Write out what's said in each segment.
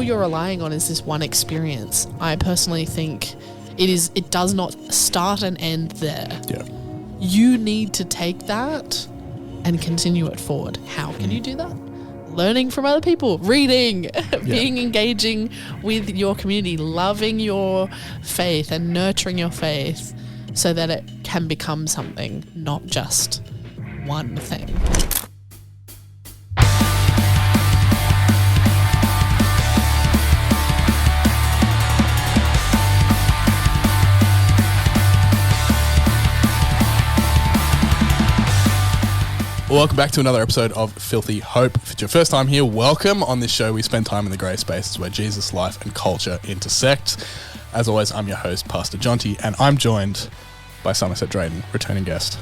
you're relying on is this one experience, I personally think it does not start and end there. Yeah. You need to take that and continue it forward. How can you do that? Learning from other people, reading, being engaging with your community, loving your faith and nurturing your faith so that it can become something, not just one thing. Welcome back to another episode of Filthy Hope. If it's your first time here, welcome. On this show, we spend time in the grey spaces where Jesus, life and culture intersect. As always, I'm your host, Pastor Jonty, and I'm joined by Somerset Drayton, returning guest.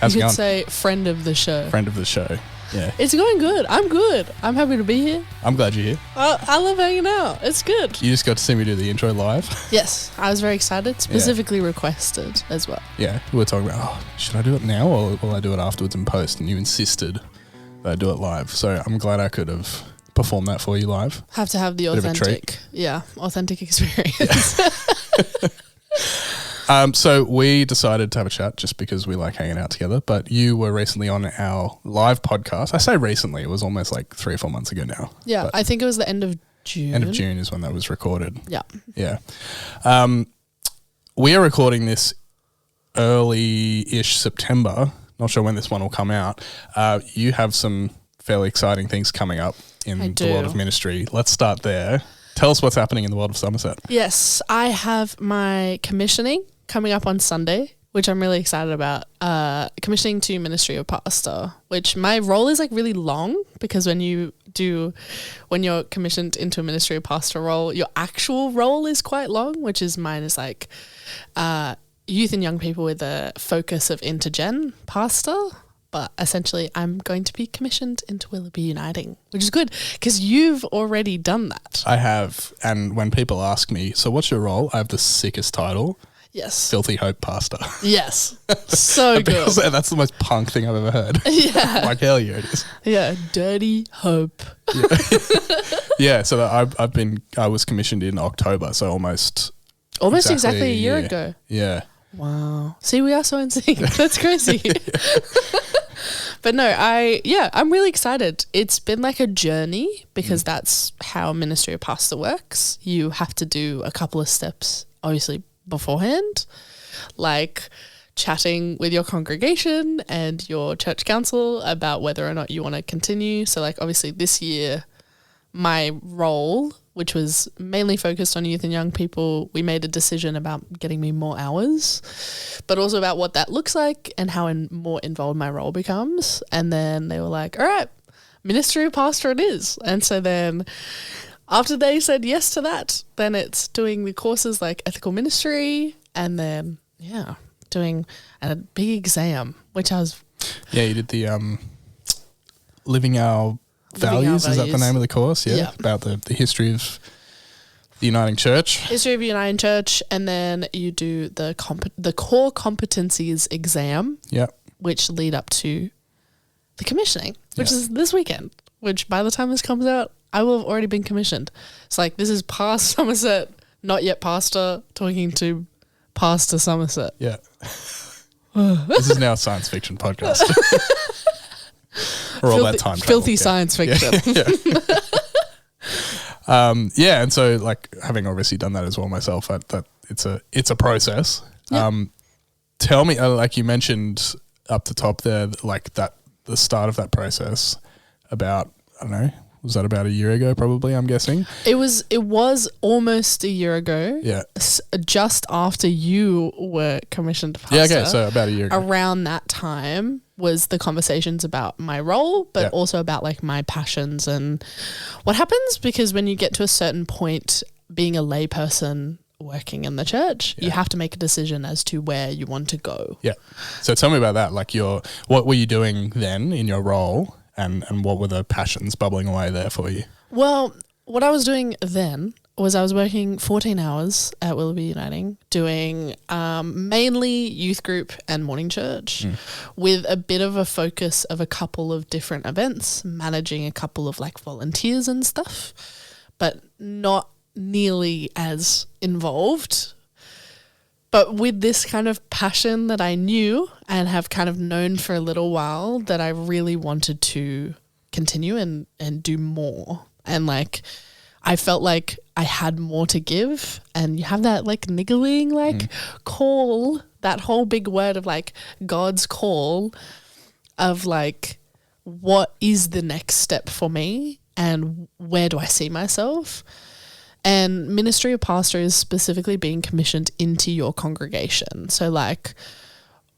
How's it going? You could say friend of the show. Friend of the show, yeah. It's going good. I'm good. I'm happy to be here. I'm glad you're here. I love hanging out. It's good. You just got to see me do the intro live. Yes, I was very excited. Specifically requested as well. Yeah, we were talking about, should I do it now or will I do it afterwards in post? And you insisted that I do it live. So I'm glad I could have performed that for you live. Have to have the authentic experience. Yeah. So we decided to have a chat just because we like hanging out together. But you were recently on our live podcast. I say recently, it was almost like 3 or 4 months ago now. Yeah, but I think it was the end of June. End of June is when that was recorded. Yeah. Yeah. We are recording this early-ish September. Not sure when this one will come out. You have some fairly exciting things coming up in the world of ministry. Let's start there. Tell us what's happening in the world of Somerset. Yes, I have my commissioning coming up on Sunday, which I'm really excited about. Commissioning to Ministry of Pastor, which my role is like really long because when you're commissioned into a Ministry of Pastor role, your actual role is quite long, which is mine is like youth and young people with a focus of intergen pastor. But essentially, I'm going to be commissioned into Willoughby Uniting, which is good because you've already done that. I have. And when people ask me, so what's your role? I have the sickest title. Yes. Filthy Hope Pastor. So good. That's the most punk thing I've ever heard. Yeah. Like, hell yeah, it is. Yeah. Dirty Hope. Yeah. So I was commissioned in October. So almost exactly a year ago. Yeah. Wow. See, we are so in sync. That's crazy. But no, I'm really excited. It's been like a journey because that's how Ministry of Pastor works. You have to do a couple of steps, obviously, beforehand, like chatting with your congregation and your church council about whether or not you want to continue. So like obviously this year, my role, which was mainly focused on youth and young people, we made a decision about getting me more hours, but also about what that looks like and how more involved my role becomes. And then they were like, all right, Ministry of Pastor it is. And so then after they said yes to that, then it's doing the courses like ethical ministry and then, doing a big exam, which I was... Yeah, you did the Living Our Values, is that the name of the course? Yeah. About the history of the Uniting Church. History of Uniting Church, and then you do the core competencies exam. Yeah. Which lead up to the commissioning, which is this weekend, which by the time this comes out, I will have already been commissioned. It's like, this is past Somerset, not yet pastor, talking to Pastor Somerset. Yeah. This is now a science fiction podcast. Or all that time travel. Filthy science fiction. Yeah. And so like having obviously done that as well myself, that it's a process. Yep. Tell me, like you mentioned up the top there, like the start of that process about, I don't know, was that about a year ago probably, I'm guessing? It was almost a year ago. Yeah. Just after you were commissioned pastor. Yeah, okay, so about a year ago. Around that time was the conversations about my role, but also about like my passions and what happens, because when you get to a certain point, being a lay person working in the church, you have to make a decision as to where you want to go. Yeah. So tell me about that. Like what were you doing then in your role? And what were the passions bubbling away there for you? Well, what I was doing then was I was working 14 hours at Willoughby Uniting, doing mainly youth group and morning church, with a bit of a focus of a couple of different events, managing a couple of like volunteers and stuff. but not nearly as involved. But with this kind of passion that I knew and have kind of known for a little while, that I really wanted to continue and do more. And like, I felt like I had more to give, and you have that like niggling like call, that whole big word of like God's call of like, what is the next step for me and where do I see myself? And ministry of pastor is specifically being commissioned into your congregation. So like,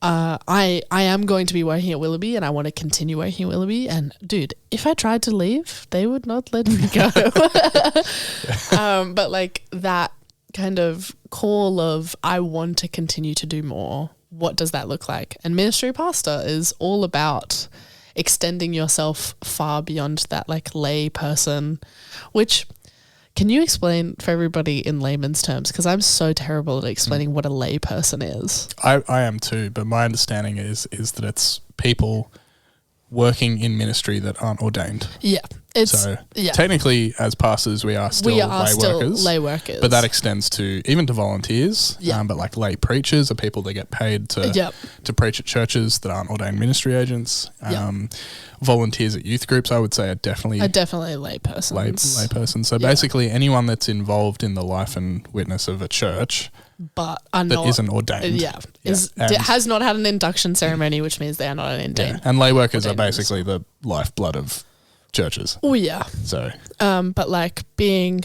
I am going to be working at Willoughby, and I want to continue working at Willoughby. And dude, if I tried to leave, they would not let me go. But like that kind of call of, I want to continue to do more. What does that look like? And ministry pastor is all about extending yourself far beyond that like lay person, which, can you explain for everybody in layman's terms? Because I'm so terrible at explaining what a lay person is. I am too, but my understanding is that it's people working in ministry that aren't ordained. Yeah. Technically, as pastors, we are still lay workers. But that extends to even to volunteers. Yeah. But like lay preachers are people that get paid to preach at churches that aren't ordained ministry agents. Volunteers at youth groups, I would say, are definitely lay persons. So basically, anyone that's involved in the life and witness of a church, but isn't ordained, has not had an induction ceremony, which means they are not ordained. And lay workers are basically the lifeblood of churches. Oh yeah. So, but like being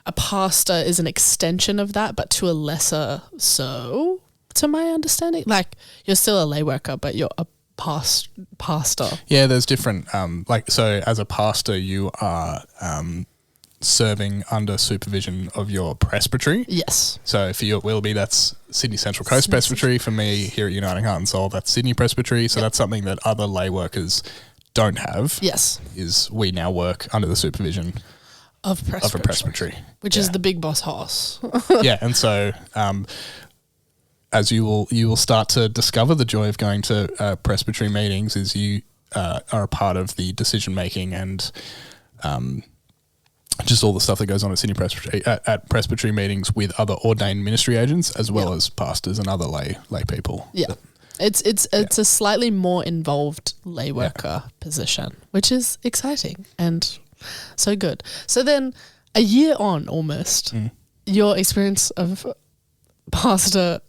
a pastor is an extension of that, but to a lesser so, to my understanding. Like, you're still a lay worker, but you're a pastor. Yeah, there's different. So as a pastor, you are serving under supervision of your presbytery. Yes. So for you at Willoughby, that's Sydney Central Coast Presbytery. For me here at Uniting Heart and Soul, that's Sydney Presbytery. So that's something that other lay workers don't have. Yes. Is we now work under the supervision of a presbytery, which is the big boss horse. And so as you will start to discover the joy of going to presbytery meetings, is you are a part of the decision making and just all the stuff that goes on at Sydney Presbytery at presbytery meetings with other ordained ministry agents, as well as pastors and other lay people. Yeah. It's a slightly more involved lay worker position, which is exciting and so good. So then a year on almost, your experience of pastorhood,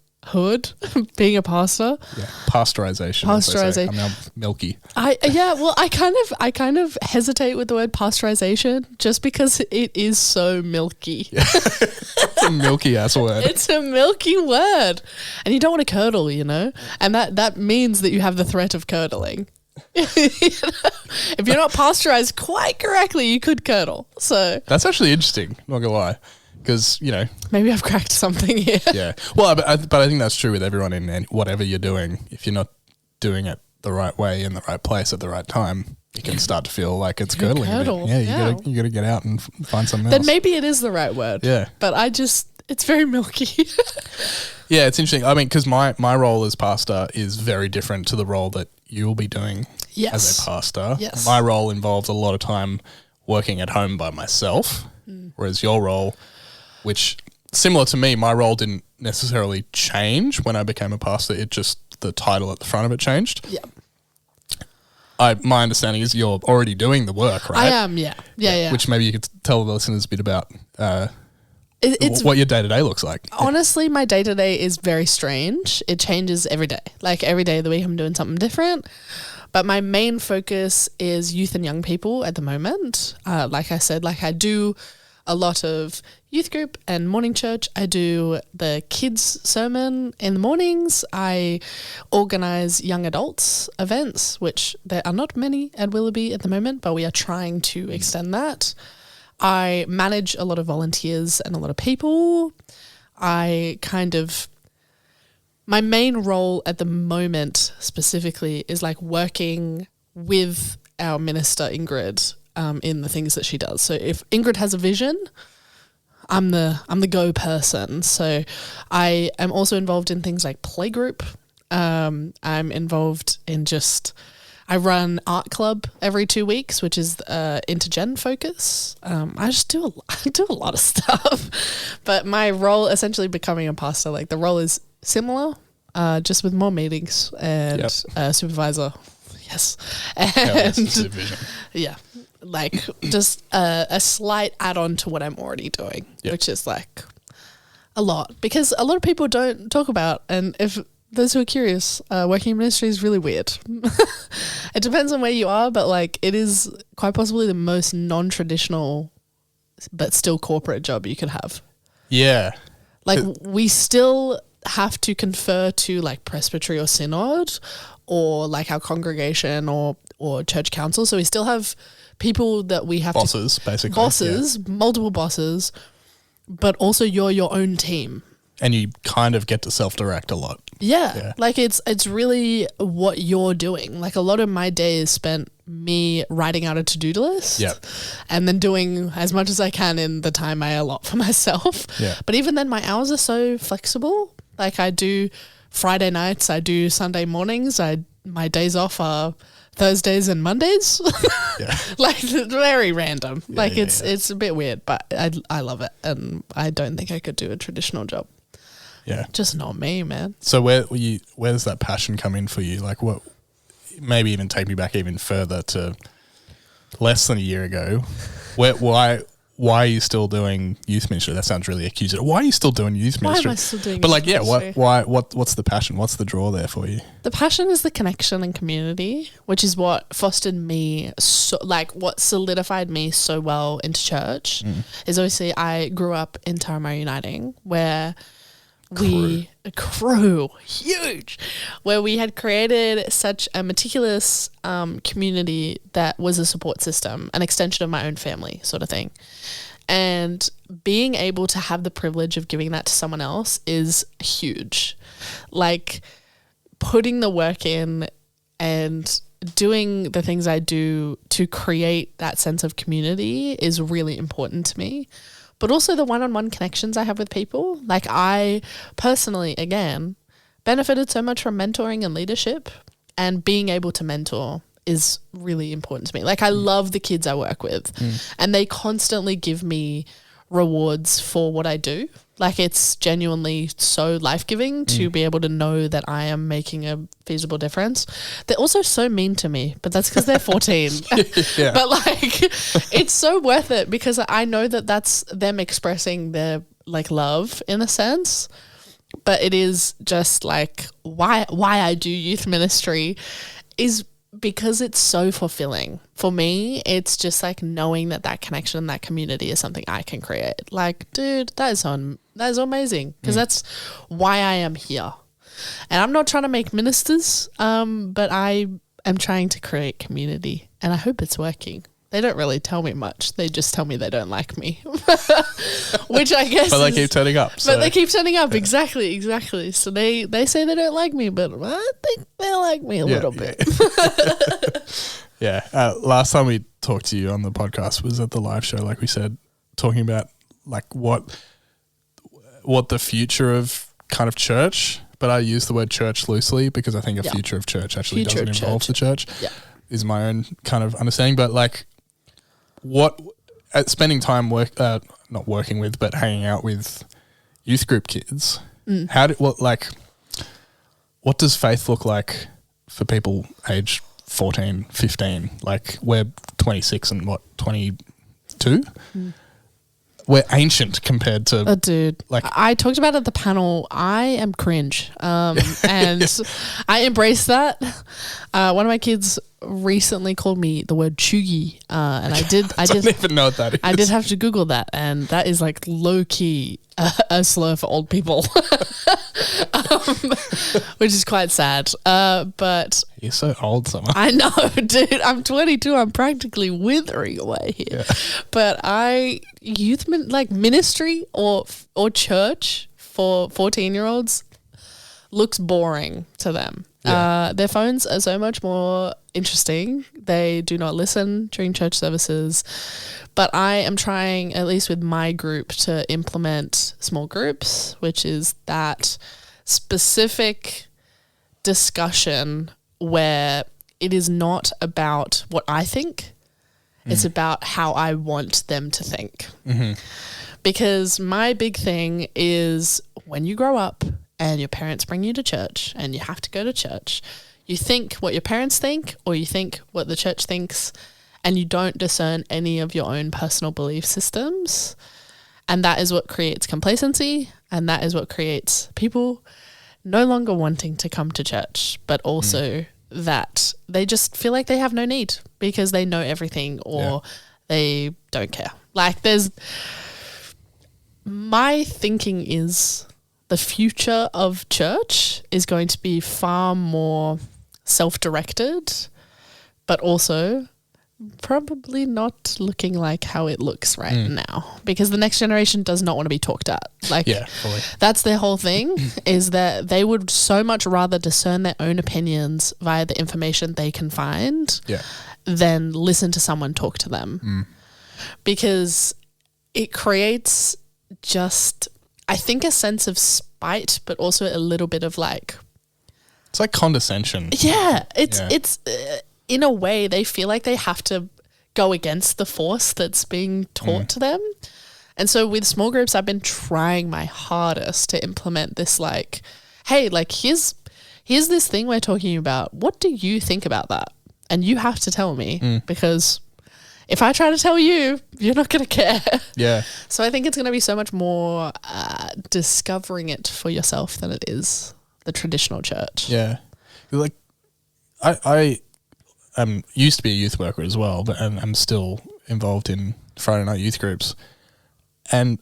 being a pastor. Yeah, pasteurization. I'm now milky. I kind of hesitate with the word pasteurization just because it is so milky. Yeah. It's a milky ass word. It's a milky word. And you don't want to curdle, you know? And that means that you have the threat of curdling. If you're not pasteurized quite correctly, you could curdle. So that's actually interesting, not gonna lie. Because, you know, maybe I've cracked something here. Yeah. Well, but I think that's true with everyone in whatever you're doing. If you're not doing it the right way in the right place at the right time, you can start to feel like it's curdling. Yeah, you got to get out and find something else. Then maybe it is the right word. Yeah. But it's very milky. Yeah, it's interesting. I mean, because my role as pastor is very different to the role that you will be doing as a pastor. Yes. My role involves a lot of time working at home by myself, whereas your role, which similar to me, my role didn't necessarily change when I became a pastor. It just, the title at the front of it changed. Yeah. My understanding is you're already doing the work, right? I am, yeah. Which maybe you could tell the listeners a bit about what your day-to-day looks like. Honestly, my day-to-day is very strange. It changes every day. Like every day of the week I'm doing something different. But my main focus is youth and young people at the moment. Like I said, I do a lot of youth group and morning church. I do the kids sermon in the mornings. I organise young adults events, which there are not many at Willoughby at the moment, but we are trying to extend that. I manage a lot of volunteers and a lot of people. My main role at the moment specifically is working with our minister Ingrid in the things that she does. So if Ingrid has a vision, I'm the go person. So I am also involved in things like playgroup. I'm involved in I run art club every 2 weeks, which is intergen focus. I just do a lot of stuff, but my role essentially becoming a pastor, like the role is similar, just with more meetings and supervisor. Yes, and supervision. Yeah, like just a slight add-on to what I'm already doing, which is like a lot, because a lot of people don't talk about, and if those who are curious, working in ministry is really weird. It depends on where you are, but like it is quite possibly the most non-traditional but still corporate job you could have. Yeah. Like we still have to confer to like presbytery or synod or like our congregation or church council. So we still have people that we have bosses, basically. Bosses, multiple bosses, but also you're your own team. And you kind of get to self-direct a lot. Yeah. Like it's really what you're doing. Like a lot of my day is spent me writing out a to-do list and then doing as much as I can in the time I allot for myself. Yeah. But even then my hours are so flexible. Like I do Friday nights, I do Sunday mornings, my days off are Thursdays and Mondays. Like very random. It's a bit weird, but I love it, and I don't think I could do a traditional job. Yeah. Just not me, man. So where does that passion come in for you? Like what, maybe even take me back even further to less than a year ago. Why are you still doing youth ministry? That sounds really accusatory. Why are you still doing youth ministry? Why am I still doing But youth ministry? what's the passion? What's the draw there for you? The passion is the connection and community, which is what fostered me, what solidified me so well into church. Is obviously I grew up in Taramara Uniting, where huge, where we had created such a meticulous community that was a support system, an extension of my own family sort of thing. And being able to have the privilege of giving that to someone else is huge. Like putting the work in and doing the things I do to create that sense of community is really important to me. But also the one-on-one connections I have with people. Like I personally, again, benefited so much from mentoring and leadership, and being able to mentor is really important to me. Like I love the kids I work with, and they constantly give me rewards for what I do. Like it's genuinely so life-giving to be able to know that I am making a feasible difference. They're also so mean to me, but that's because they're 14. But like it's so worth it, because I know that that's them expressing their like love in a sense. But it is just like why I do youth ministry is because it's so fulfilling. For me, it's just like knowing that connection and that community is something I can create. Like, dude, that is amazing, because that's why I am here. And I'm not trying to make ministers, but I am trying to create community, and I hope it's working. They don't really tell me much. They just tell me they don't like me, which I guess. But they keep turning up. But they keep turning up. Exactly. So they say they don't like me, but I think they like me a little bit. Last time we talked to you on the podcast was at the live show, like we said, talking about like what the future of kind of church. But I use the word church loosely because I think a future of church actually doesn't involve the church. Is my own kind of understanding. But like, spending time not working with, but hanging out with youth group kids. What does faith look like for people aged 14, 15? Like we're 26 and 22? We're ancient compared to... Oh, dude. Like I talked about at the panel, I am cringe. And I embrace that. One of my kids recently called me the word chuggy. And I don't even know what that is. I did have to Google that. And that is like low key a slur for old people. Which is quite sad. But you're so old, Summer. I know, dude. I'm 22. I'm practically withering away here. Yeah. But ministry or church for 14-year-olds looks boring to them. Yeah. Their phones are so much more interesting. They do not listen during church services. But I am trying, at least with my group, to implement small groups, which is that specific discussion where it is not about what I think. It's about how I want them to think. Because my big thing is when you grow up and your parents bring you to church and you have to go to church, you think what your parents think or you think what the church thinks, and you don't discern any of your own personal belief systems. And that is what creates complacency, and that is what creates people no longer wanting to come to church, but also that they just feel like they have no need because they know everything or they don't care. Like my thinking is the future of church is going to be far more self-directed, but also probably not looking like how it looks right now, because the next generation does not want to be talked at. Like, fully. That's their whole thing, is that they would so much rather discern their own opinions via the information they can find than listen to someone talk to them. Because it creates just, I think, a sense of spite, but also a little bit of like, it's like condescension. Yeah, it's in a way they feel like they have to go against the force that's being taught to them. And so with small groups, I've been trying my hardest to implement this, like, hey, like here's this thing we're talking about. What do you think about that? And you have to tell me, because if I try to tell you, you're not going to care. Yeah. So I think it's going to be so much more discovering it for yourself than it is the traditional church. Yeah. Like I used to be a youth worker as well, but I'm still involved in Friday night youth groups. And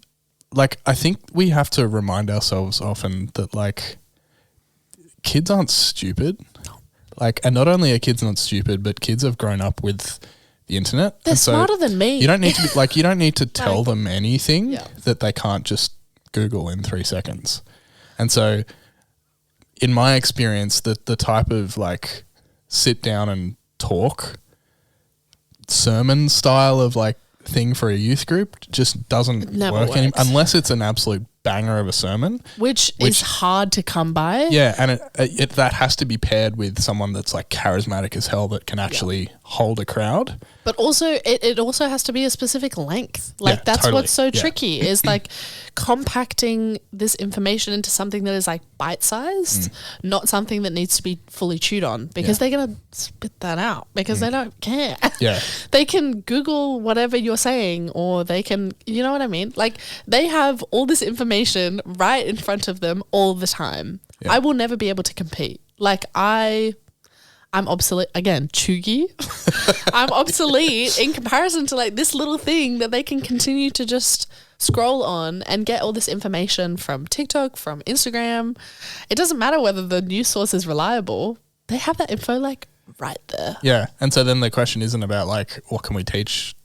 like, I think we have to remind ourselves often that like kids aren't stupid. Like, and not only are kids not stupid, but kids have grown up with the internet. They're smarter than me. You don't need to be like, you don't need to tell them anything that they can't just Google in 3 seconds. And so in my experience, the type of like sit down and talk sermon style of like thing for a youth group just doesn't work anymore, unless it's an absolute banger of a sermon, which is hard to come by. Yeah, and it that has to be paired with someone that's like charismatic as hell that can actually hold a crowd. But also, it also has to be a specific length. Like that's totally. What's so tricky is like compacting this information into something that is like bite-sized, not something that needs to be fully chewed on, because they're going to spit that out because they don't care. Yeah. They can Google whatever you're saying, or they can, you know what I mean? Like they have all this information right in front of them all the time. Yeah. I will never be able to compete. Like I'm obsolete, again, chuggy. I'm obsolete in comparison to like this little thing that they can continue to just scroll on and get all this information from TikTok, from Instagram. It doesn't matter whether the news source is reliable. They have that info like right there. Yeah. And so then the question isn't about like, what can we teach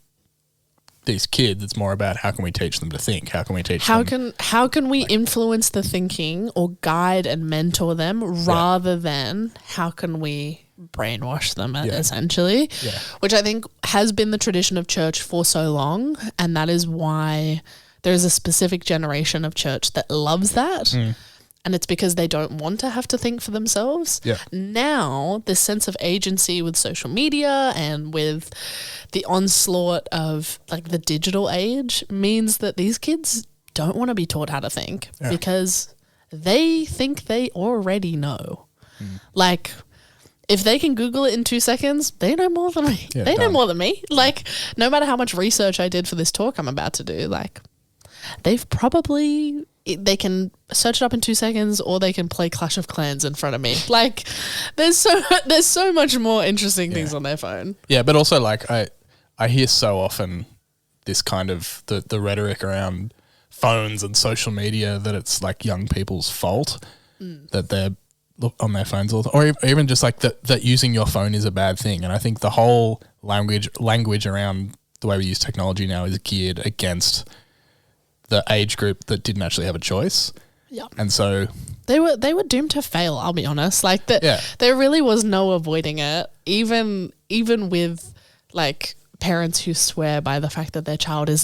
these kids? It's more about how can we teach them to think? How can we teach them? How can we influence the thinking or guide and mentor them rather than how can we brainwash them essentially, which I think has been the tradition of church for so long, and that is why there's a specific generation of church that loves that, and it's because they don't want to have to think for themselves. Now this sense of agency with social media and with the onslaught of like the digital age means that these kids don't want to be taught how to think because they think they already know. Like if they can Google it in 2 seconds, they know more than me. They know more than me. Like, no matter how much research I did for this talk I'm about to do, like, they can search it up in 2 seconds, or they can play Clash of Clans in front of me. Like, there's so much more interesting things on their phone. Yeah, but also, like, I hear so often this kind of the rhetoric around phones and social media that it's like young people's fault that they're on their phones all the time, or even just like that using your phone is a bad thing. And I think the whole language around the way we use technology now is geared against the age group that didn't actually have a choice. Yeah. And so they were doomed to fail, I'll be honest. Like there really was no avoiding it. Even with like parents who swear by the fact that their child is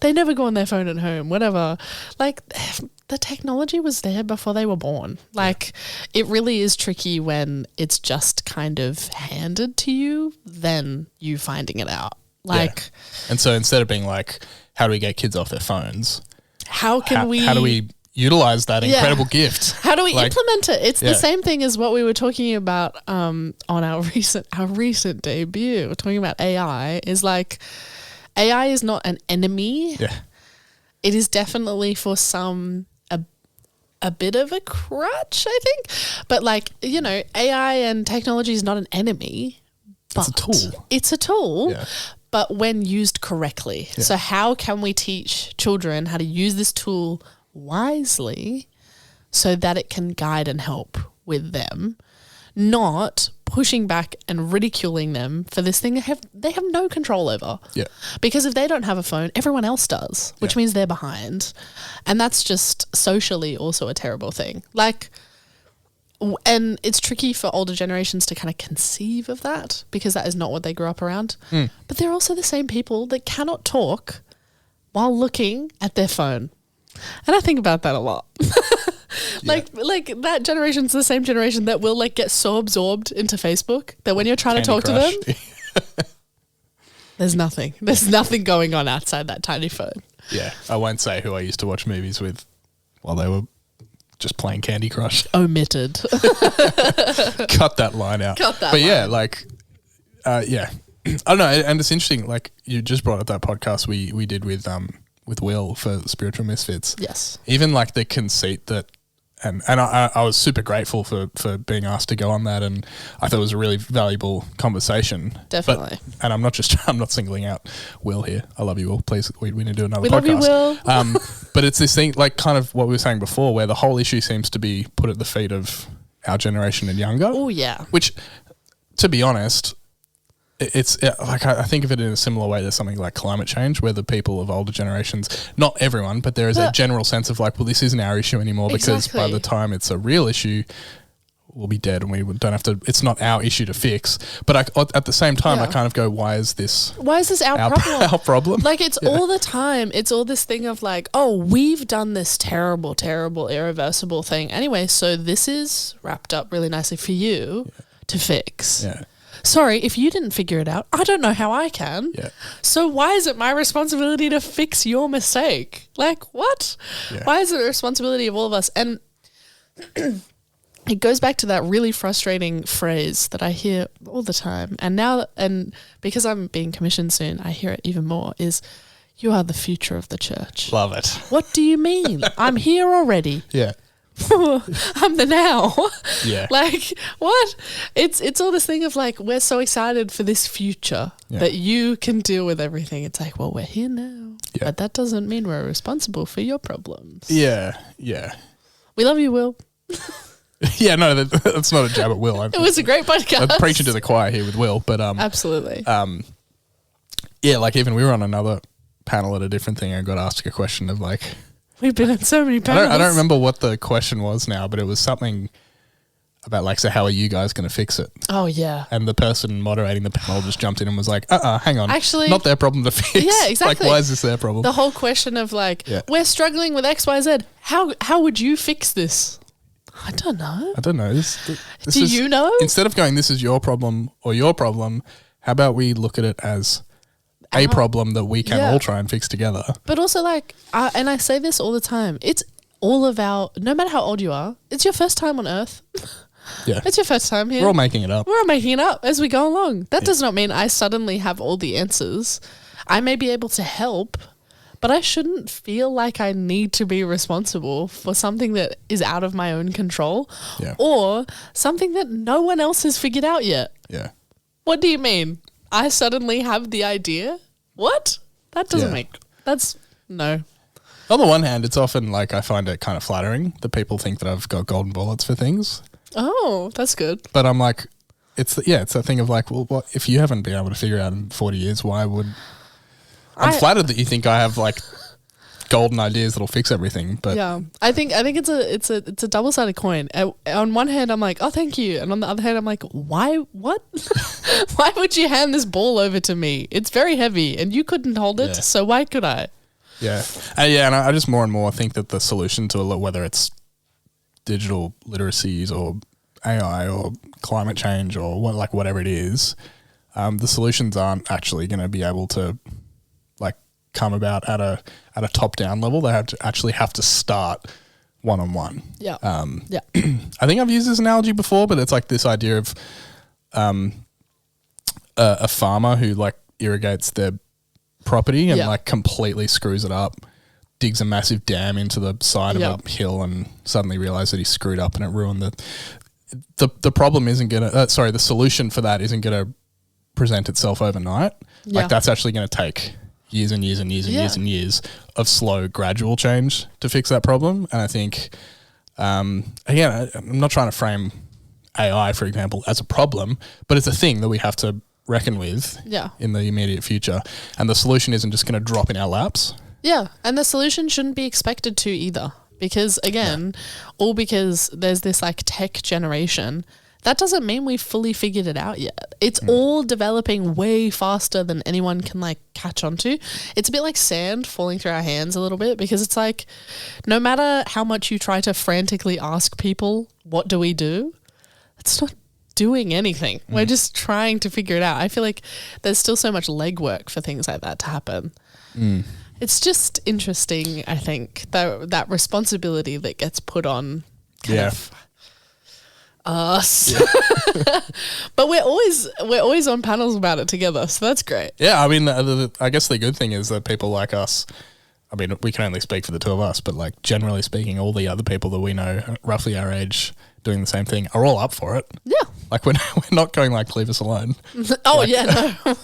they never go on their phone at home, whatever. Like the technology was there before they were born. Like, it really is tricky when it's just kind of handed to you than you finding it out. Like, and so instead of being like, how do we get kids off their phones? How do we utilize that incredible gift? How do we implement it? It's the same thing as what we were talking about on our recent debut. We're talking about AI. Is like, AI is not an enemy. Yeah. It is definitely for some a bit of a crutch, I think. But like, you know, AI and technology is not an enemy. But it's a tool. It's a tool. Yeah. But when used correctly. Yeah. So how can we teach children how to use this tool wisely so that it can guide and help with them, not pushing back and ridiculing them for this thing they have no control over. Yeah. Because if they don't have a phone, everyone else does, which means they're behind. And that's just socially also a terrible thing. Like, and it's tricky for older generations to kind of conceive of that because that is not what they grew up around. But they're also the same people that cannot talk while looking at their phone. And I think about that a lot. Like that generation's the same generation that will like get so absorbed into Facebook that when you're trying to talk to them, there's nothing going on outside that tiny phone. Yeah. I won't say who I used to watch movies with while they were just playing Candy Crush. Omitted. Cut that line out. But yeah, like, yeah. I don't know. And it's interesting. Like, you just brought up that podcast we did with Will for Spiritual Misfits. Yes. Even like the conceit that, and I was super grateful for being asked to go on that, and I thought it was a really valuable conversation. Definitely. And I'm not singling out Will here. I love you, Will. Please, we need to do another podcast. Love you, Will. But it's this thing, like kind of what we were saying before, where the whole issue seems to be put at the feet of our generation and younger. Oh yeah. Which, to be honest, it's like I think of it in a similar way to something like climate change, where the people of older generations, not everyone, but there is a general sense of like, well, this isn't our issue anymore because by the time it's a real issue, we'll be dead and we don't have to. It's not our issue to fix. But at the same time, I kind of go, why is this our problem? Our problem? Like it's all the time. It's all this thing of like, oh, we've done this terrible, terrible, irreversible thing anyway. So this is wrapped up really nicely for you to fix. Yeah. Sorry, if you didn't figure it out, I don't know how I can. Yeah. So why is it my responsibility to fix your mistake? Like, what? Yeah. Why is it the responsibility of all of us? And it goes back to that really frustrating phrase that I hear all the time. And now, and because I'm being commissioned soon, I hear it even more, is you are the future of the church. Love it. What do you mean? I'm here already. Yeah. I'm the now. Yeah. Like, what? It's all this thing of like, we're so excited for this future that you can deal with everything. It's like, well, we're here now. Yeah. But that doesn't mean we're responsible for your problems. Yeah. Yeah. We love you, Will. Yeah, no, that's not a jab at Will. It was a great podcast. I'm preaching to the choir here with Will, but absolutely. Yeah, like even we were on another panel at a different thing and got asked a question of like, we've been on so many panels. I don't remember what the question was now, but it was something about like, so how are you guys going to fix it? Oh, yeah. And the person moderating the panel just jumped in and was like, hang on. Actually, not their problem to fix. Yeah, exactly. Like, why is this their problem? The whole question of like, we're struggling with X, Y, Z. How would you fix this? I don't know. This Do you know? Instead of going, this is your problem or your problem, how about we look at it as a problem that we can all try and fix together. But also like, and I say this all the time, it's all of no matter how old you are, it's your first time on earth. Yeah. It's your first time here. We're all making it up. We're all making it up as we go along. That does not mean I suddenly have all the answers. I may be able to help, but I shouldn't feel like I need to be responsible for something that is out of my own control or something that no one else has figured out yet. Yeah. What do you mean? I suddenly have the idea? What? That doesn't no. On the one hand, it's often like I find it kind of flattering that people think that I've got golden bullets for things. Oh, that's good. But I'm like, it's a thing of like, well, what if you haven't been able to figure it out in 40 years, why would... I'm flattered that you think I have like golden ideas that'll fix everything, but yeah, I think it's a double-sided coin. On one hand, I'm like, oh, thank you, and on the other hand, I'm like, why? What? Why would you hand this ball over to me? It's very heavy, and you couldn't hold it, so why could I? Yeah. And I just more and more think that the solution to whether it's digital literacies or AI or climate change or whatever it is, the solutions aren't actually going to be able to like come about at a top down level. They actually have to start one-on-one. Yeah. I think I've used this analogy before, but it's like this idea of a farmer who like irrigates their property and like completely screws it up, digs a massive dam into the side of a hill and suddenly realizes that he screwed up and it ruined the problem isn't going to, the solution for that isn't going to present itself overnight. Like that's actually going to take years and years and years and years and years of slow, gradual change to fix that problem. And I think, again, I'm not trying to frame AI, for example, as a problem, but it's a thing that we have to reckon with in the immediate future. And the solution isn't just going to drop in our laps. Yeah. And the solution shouldn't be expected to either. Because again, all because there's this like tech generation, that doesn't mean we've fully figured it out yet. It's all developing way faster than anyone can like catch on to. It's a bit like sand falling through our hands a little bit, because it's like no matter how much you try to frantically ask people, what do we do? It's not doing anything. We're just trying to figure it out. I feel like there's still so much legwork for things like that to happen. It's just interesting, I think, that responsibility that gets put on kind of us. But we're always on panels about it together, so that's great. Yeah, I mean, I guess the good thing is that people like us, I mean, we can only speak for the two of us, but like generally speaking, all the other people that we know roughly our age doing the same thing are all up for it. Yeah. Like we're not going like leave us alone. No.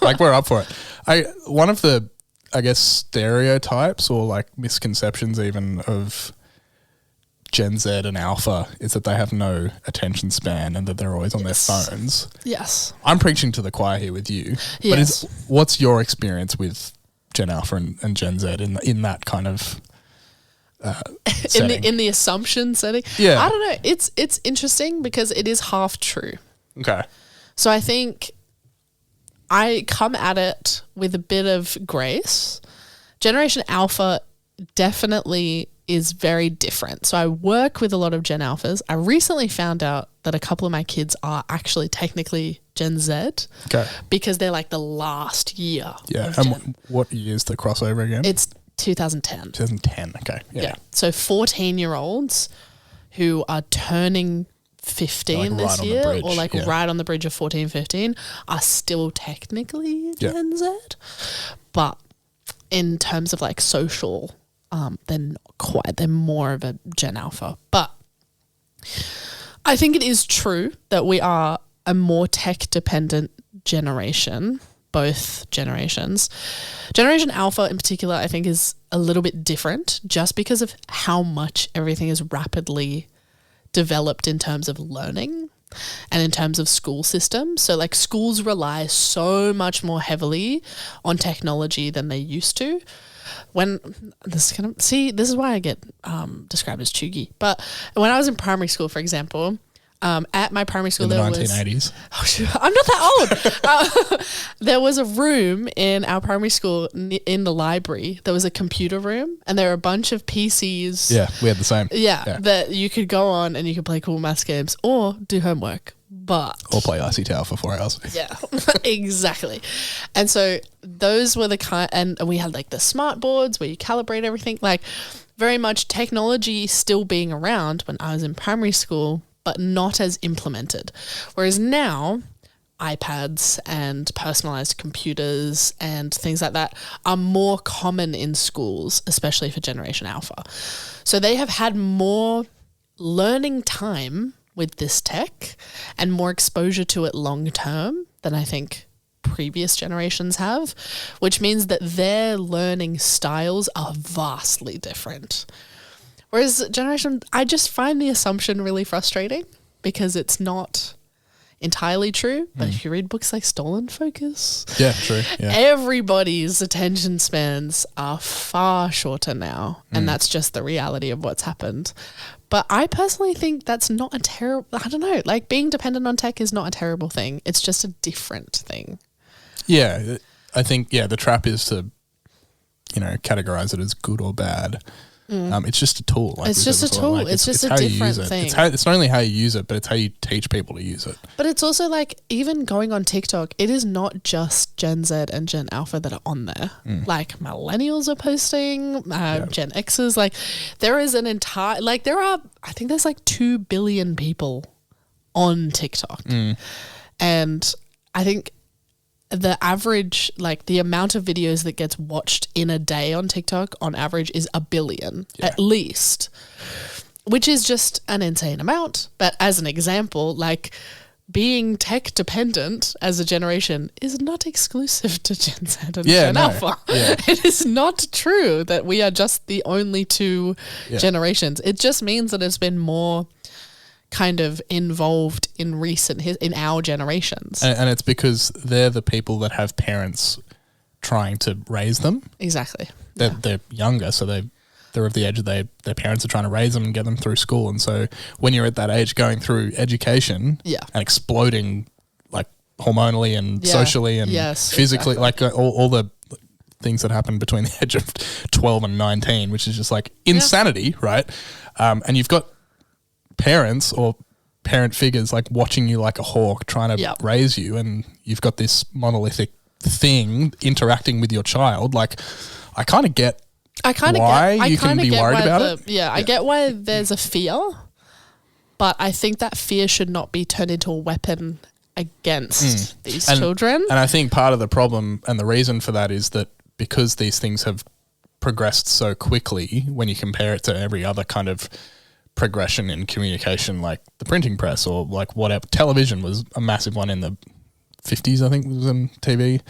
Like we're up for it. One of the, I guess, stereotypes or like misconceptions even of Gen Z and Alpha is that they have no attention span and that they're always on their phones. Yes. I'm preaching to the choir here with you. Yes. But what's your experience with Gen Alpha and Gen Z in that kind of setting? in the assumption setting? Yeah. I don't know. It's interesting because it is half true. Okay. So I think I come at it with a bit of grace. Generation Alpha definitely is very different. So I work with a lot of Gen Alphas. I recently found out that a couple of my kids are actually technically Gen Z. Okay. Because they're like the last year. Yeah. And what year is the crossover again? It's 2010. 2010. Okay. Yeah. So 14-year-olds who are turning 15 like this right year, or like right on the bridge of 14, 15, are still technically Gen Z. But in terms of like social, they're not quite, they're more of a Gen Alpha. But I think it is true that we are a more tech dependent generation, both generations. Generation Alpha in particular, I think, is a little bit different just because of how much everything is rapidly developed in terms of learning and in terms of school systems. So like schools rely so much more heavily on technology than they used to. This is why I get described as chuggy. But when I was in primary school, for example, at my primary school, in the 1980s. I'm not that old. There was a room in our primary school in the library. There was a computer room, and there were a bunch of PCs. Yeah, we had the same. Yeah, that you could go on and you could play cool maths games or do homework. Or play Icy Tower for 4 hours. Yeah, exactly. And so those were the kind, and we had like the smart boards where you calibrate everything, like very much technology still being around when I was in primary school, but not as implemented. Whereas now, iPads and personalized computers and things like that are more common in schools, especially for Generation Alpha. So they have had more learning time with this tech and more exposure to it long term than I think previous generations have, which means that their learning styles are vastly different. Whereas I just find the assumption really frustrating because it's not entirely true. But if you read books like Stolen Focus, true. Yeah. Everybody's attention spans are far shorter now. And that's just the reality of what's happened. But I personally think that's not a terrible, I don't know, like being dependent on tech is not a terrible thing. It's just a different thing. Yeah. I think, the trap is to categorize it as good or bad. It's just a tool. Like it's just a tool. Like it's just a different thing. It's not only how you use it, but it's how you teach people to use it. But it's also like, even going on TikTok, it is not just Gen Z and Gen Alpha that are on there. Like millennials are posting, Gen Xers. Like there is an entire, I think there's like 2 billion people on TikTok. And I think the average, like the amount of videos that gets watched in a day on TikTok on average is 1 billion at least, which is just an insane amount. But as an example, like being tech dependent as a generation is not exclusive to Gen Z and Gen Alpha. Yeah. It is not true that we are just the only two generations. It just means that it's been more kind of involved in in our generations. And it's because they're the people that have parents trying to raise them. Exactly. They're younger, so they're of the age of their parents are trying to raise them and get them through school. And so when you're at that age going through education and exploding like hormonally and socially and physically, like all the things that happen between the age of 12 and 19, which is just like insanity, right? And you've got parents or parent figures like watching you like a hawk trying to raise you, and you've got this monolithic thing interacting with your child. Like I kind of get why you can be worried about it. I get why there's a fear, but I think that fear should not be turned into a weapon against these children. And I think part of the problem and the reason for that is that because these things have progressed so quickly when you compare it to every other kind of progression in communication, like the printing press or like whatever. Television was a massive one in the 50s, I think, was when TV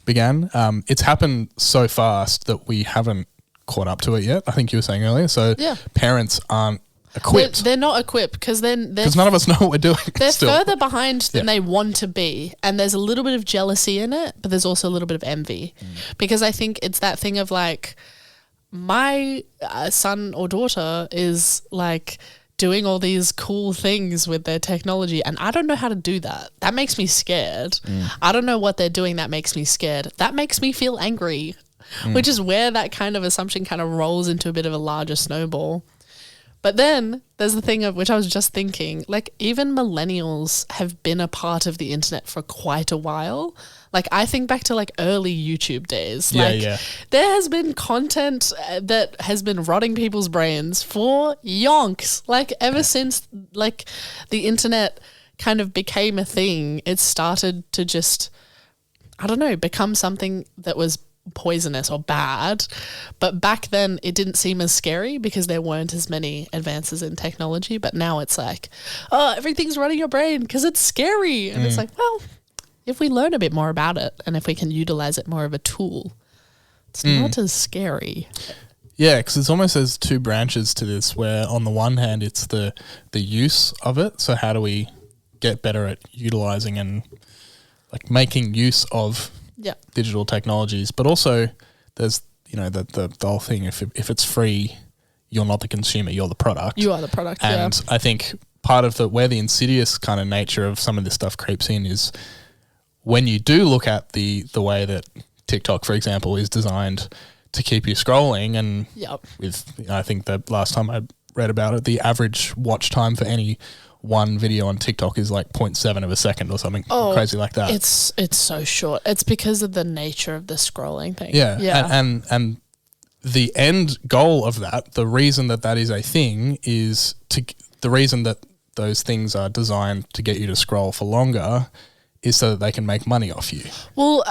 began. It's happened so fast that we haven't caught up to it yet, I think you were saying earlier. So parents aren't equipped. They're not equipped because none of us know what we're doing. They're further behind than they want to be, and there's a little bit of jealousy in it, but there's also a little bit of envy because I think it's that thing of like, my son or daughter is like doing all these cool things with their technology and I don't know how to do that. That makes me scared. I don't know what they're doing. That makes me scared. That makes me feel angry, which is where that kind of assumption kind of rolls into a bit of a larger snowball. But then there's the thing of which I was just thinking, like even millennials have been a part of the internet for quite a while. Like I think back to like early YouTube days. There has been content that has been rotting people's brains for yonks. Like ever since like the internet kind of became a thing, it started to just, I don't know, become something that was poisonous or bad. But back then it didn't seem as scary because there weren't as many advances in technology. But now it's like, oh, everything's running your brain because it's scary. And it's like, well, if we learn a bit more about it and if we can utilize it more of a tool, it's not as scary. Yeah, because it's almost there's two branches to this where on the one hand it's the use of it. So how do we get better at utilizing and like making use of digital technologies, but also there's the whole thing, if it's free, you're not the consumer, you're the product. You are the product. And I think part of where the insidious kind of nature of some of this stuff creeps in is when you do look at the way that TikTok, for example, is designed to keep you scrolling, and with I think the last time I read about it, the average watch time for any one video on TikTok is like 0.7 of a second or something crazy like that. It's so short. It's because of the nature of the scrolling thing. Yeah. And the end goal of that, the reason that is a thing is the reason that those things are designed to get you to scroll for longer is so that they can make money off you. Well,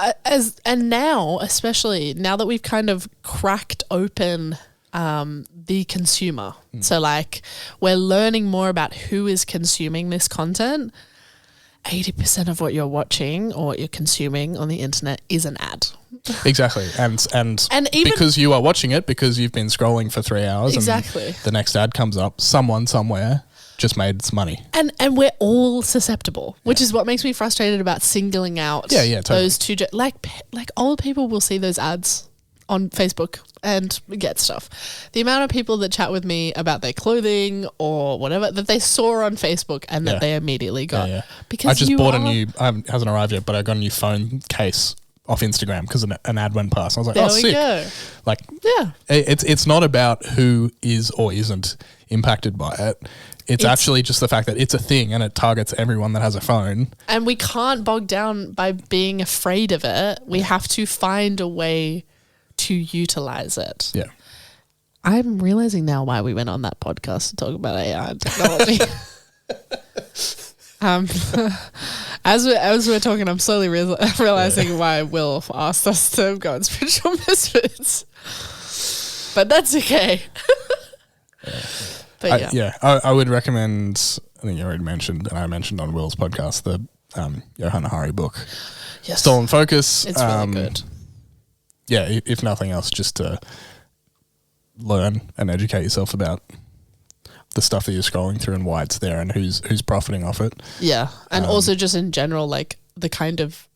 now, especially now that we've kind of cracked open the consumer. So like we're learning more about who is consuming this content. 80% of what you're watching or what you're consuming on the internet is an ad. Exactly. And even because you are watching it because you've been scrolling for 3 hours and the next ad comes up, someone somewhere just made some money. And we're all susceptible, which is what makes me frustrated about singling out those two. Like old people will see those ads on Facebook and get stuff. The amount of people that chat with me about their clothing or whatever that they saw on Facebook and that they immediately got. Because I just bought a new, it hasn't arrived yet, but I got a new phone case off Instagram because an ad went past. I was like, There oh, we sick. go. Like, Yeah. it's not about who is or isn't impacted by it. It's actually just the fact that it's a thing and it targets everyone that has a phone. And we can't bog down by being afraid of it. We have to find a way to utilize it. Yeah. I'm realizing now why we went on that podcast to talk about AI and technology. As we're talking, I'm slowly realizing why Will asked us to go on spiritual misfits. But that's okay. But I would recommend, I think you already mentioned, and I mentioned on Will's podcast, the Johann Hari book. Yes. Stolen Focus. It's really good. Yeah, if nothing else, just to learn and educate yourself about the stuff that you're scrolling through and why it's there and who's profiting off it. Yeah. And also just in general, like the kind of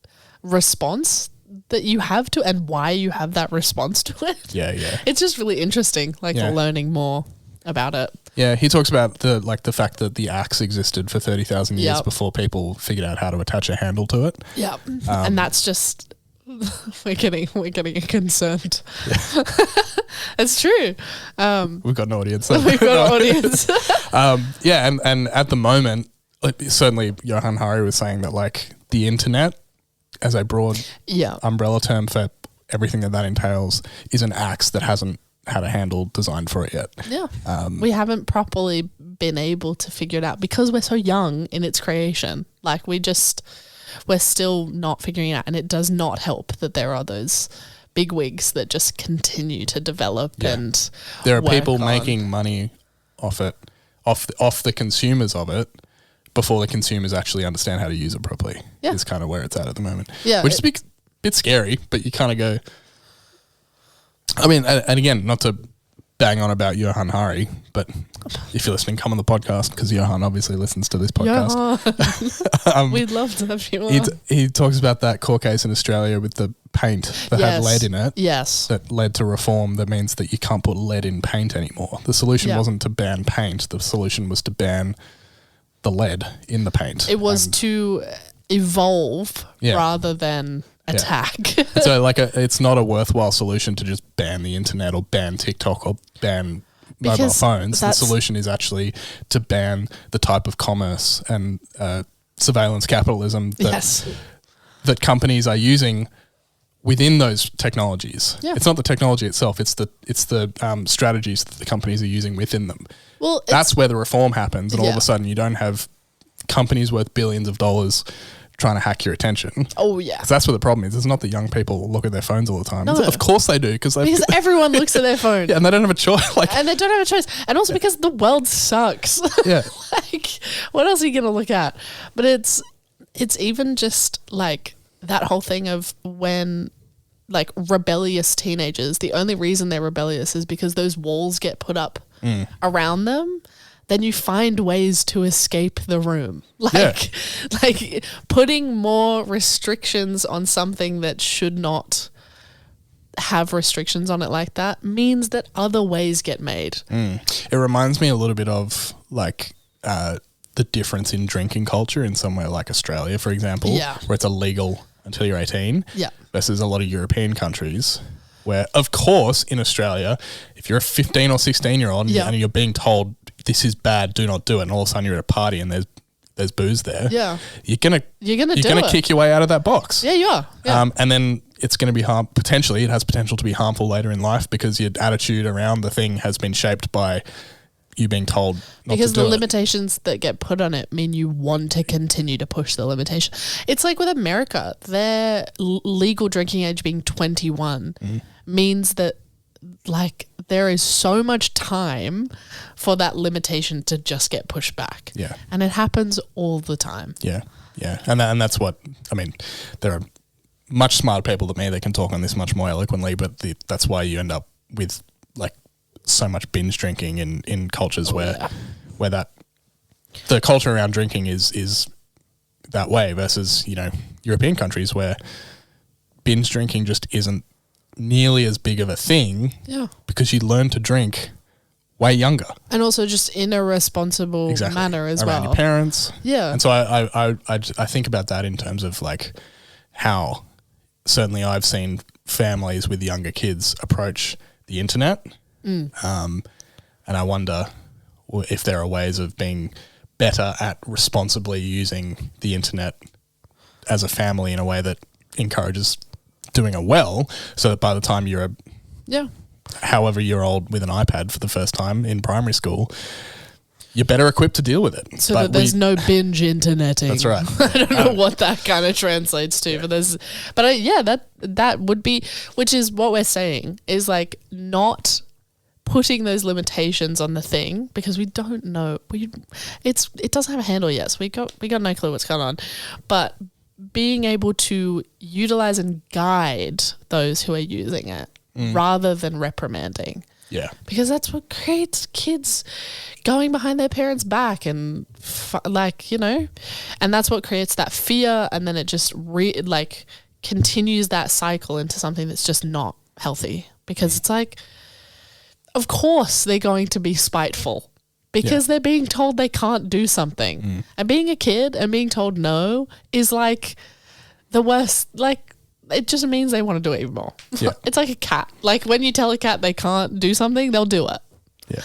response that you have to and why you have that response to it. Yeah. It's just really interesting, learning more about it. Yeah, he talks about the fact that the axe existed for 30,000 years before people figured out how to attach a handle to it. Yeah. And that's just we're getting concerned. Yeah. It's true. We've got an audience. We've got an audience. And at the moment, certainly Johann Hari was saying that like the internet as a broad umbrella term for everything that entails is an axe that hasn't had a handle designed for it yet. Yeah. We haven't properly been able to figure it out because we're so young in its creation. Like we're still not figuring it out, and it does not help that there are those big wigs that just continue to develop and there are people making money off it, off the consumers of it before the consumers actually understand how to use it properly. Yeah. Is kind of where it's at the moment. Yeah. Which is a bit scary, but you kind of go, I mean, and again, not to bang on about Johann Hari, but if you're listening, come on the podcast because Johann obviously listens to this podcast. We'd love to have you on. He talks about that court case in Australia with the paint that had lead in it. Yes. That led to reform that means that you can't put lead in paint anymore. The solution wasn't to ban paint. The solution was to ban the lead in the paint. It was to evolve rather than attack. So it's not a worthwhile solution to just ban the internet or ban TikTok or ban mobile phones. The solution is actually to ban the type of commerce and surveillance capitalism that companies are using within those technologies. Yeah. It's not the technology itself, it's the strategies that the companies are using within them. Well, that's where the reform happens, and all of a sudden you don't have companies worth billions of dollars trying to hack your attention. Oh, yeah. 'Cause that's what the problem is. It's not that young people look at their phones all the time. No. Of course they do. Because everyone looks at their phone. Yeah, and they don't have a choice. And they don't have a choice. And also because the world sucks. Yeah. What else are you going to look at? But it's even just like that whole thing of when like rebellious teenagers, the only reason they're rebellious is because those walls get put up around them. Then you find ways to escape the room. Like putting more restrictions on something that should not have restrictions on it like that means that other ways get made. It reminds me a little bit of like the difference in drinking culture in somewhere like Australia, for example, where it's illegal until you're 18 versus a lot of European countries where, of course, in Australia, if you're a 15 or 16-year-old and you're being told this is bad, do not do it, and all of a sudden you're at a party and there's booze there, you're gonna kick your way out of that box. Yeah, you are. Yeah. And then it's going to be it has potential to be harmful later in life because your attitude around the thing has been shaped by you being told not to do it. Because the limitations that get put on it mean you want to continue to push the limitation. It's like with America, their legal drinking age being 21 means that like there is so much time for that limitation to just get pushed back. Yeah. And it happens all the time. Yeah. Yeah. And that's what, I mean, there are much smarter people than me that can talk on this much more eloquently, but that's why you end up with like so much binge drinking in cultures where that the culture around drinking is that way versus, European countries where binge drinking just isn't nearly as big of a thing because you learn to drink way younger. And also just in a responsible manner as around your parents. Yeah. And so I think about that in terms of like how certainly I've seen families with younger kids approach the internet. And I wonder if there are ways of being better at responsibly using the internet as a family in a way that encourages doing it well, so that by the time you're however year old with an iPad for the first time in primary school, you're better equipped to deal with it. So that there's no binge interneting. That's right. I don't know what that kind of translates to, that would be, which is what we're saying, is like not putting those limitations on the thing, because we don't know. It doesn't have a handle yet, so we got no clue what's going on. But being able to utilize and guide those who are using it rather than reprimanding. Yeah. Because that's what creates kids going behind their parents' back and and that's what creates that fear, and then it just continues that cycle into something that's just not healthy, because it's like, of course they're going to be spiteful because they're being told they can't do something. And being a kid and being told no is like the worst. Like, it just means they want to do it even more. Yeah. It's like a cat. Like, when you tell a cat they can't do something, they'll do it. Yeah.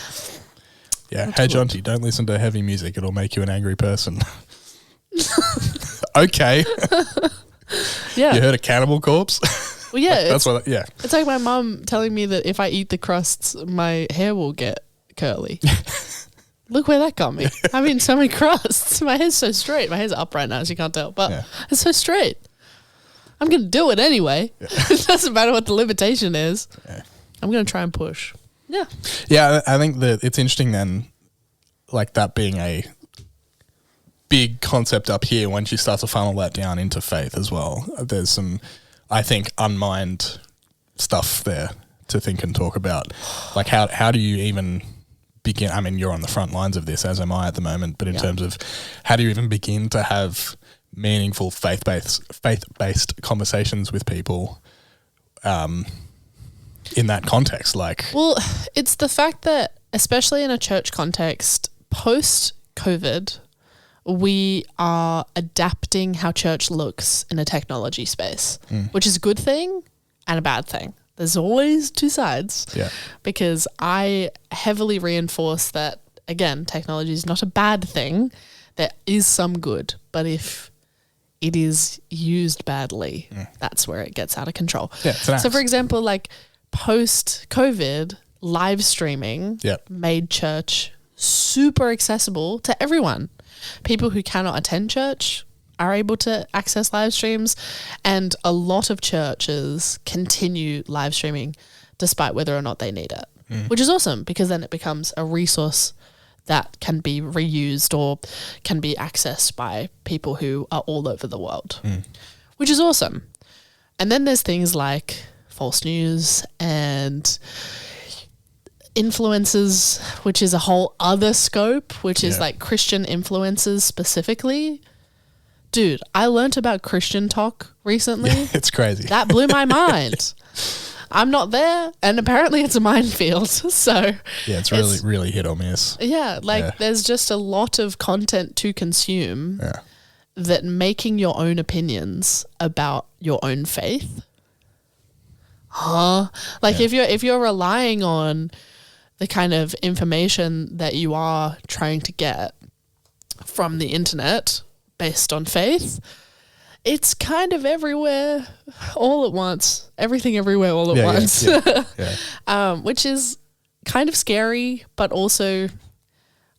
Yeah. Hey, Jonty, don't listen to heavy music. It'll make you an angry person. Okay. Yeah. You heard of Cannibal Corpse? Well, yeah. That's what. Yeah. It's like my mum telling me that if I eat the crusts, my hair will get curly. Look where that got me. I mean, so many crusts. My hair's so straight. My hair's up right now, as you can't tell, but it's so straight. I'm going to do it anyway. Yeah. It doesn't matter what the limitation is. Yeah. I'm going to try and push. Yeah. Yeah, I think that it's interesting then, like that being a big concept up here, once you start to funnel that down into faith as well. There's some, I think, unmined stuff there to think and talk about. Like, how do you even begin? I mean, you're on the front lines of this, as am I at the moment, but in terms of how do you even begin to have meaningful faith-based conversations with people in that context? Like, well, it's the fact that, especially in a church context, post-COVID, we are adapting how church looks in a technology space, which is a good thing and a bad thing. There's always two sides. Yeah. Because I heavily reinforce that, again, technology is not a bad thing. There is some good, but if it is used badly, that's where it gets out of control. Yeah, so, for example, like post-COVID, live streaming made church super accessible to everyone. People who cannot attend church are able to access live streams, and a lot of churches continue live streaming despite whether or not they need it, which is awesome, because then it becomes a resource that can be reused or can be accessed by people who are all over the world, which is awesome. And then there's things like false news and influencers, which is a whole other scope, which is like Christian influencers specifically. Dude, I learnt about Christian talk recently. Yeah, it's crazy. That blew my mind. I'm not there, and apparently it's a minefield. So yeah, it's really hit or miss. Yeah, there's just a lot of content to consume that making your own opinions about your own faith. If you're relying on the kind of information that you are trying to get from the internet based on faith, it's kind of everywhere all at once. Everything everywhere all at once. Which is kind of scary, but also,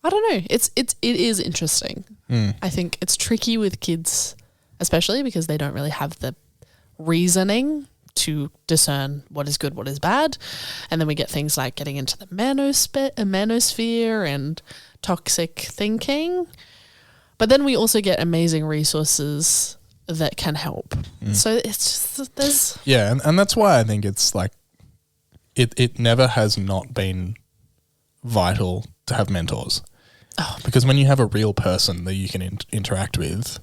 I don't know, it is interesting. I think it's tricky with kids, especially because they don't really have the reasoning to discern what is good, what is bad. And then we get things like getting into the manosphere and toxic thinking. But then we also get amazing resources that can help. So it's just, there's... Yeah, and that's why I think it's like, it never has not been vital to have mentors. Oh. Because when you have a real person that you can interact with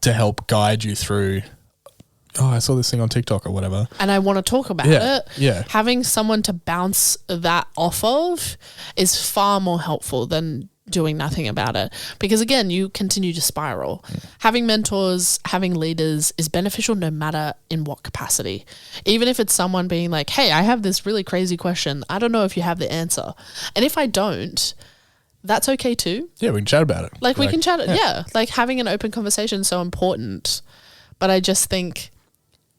to help guide you through, I saw this thing on TikTok or whatever, and I want to talk about it. Having someone to bounce that off of is far more helpful than doing nothing about it. Because again, you continue to spiral. Having mentors, having leaders is beneficial no matter in what capacity. Even if it's someone being like, hey, I have this really crazy question. I don't know if you have the answer. And if I don't, that's okay too. Yeah, we can chat about it. Like we can chat. Yeah. Like having an open conversation is so important. But I just think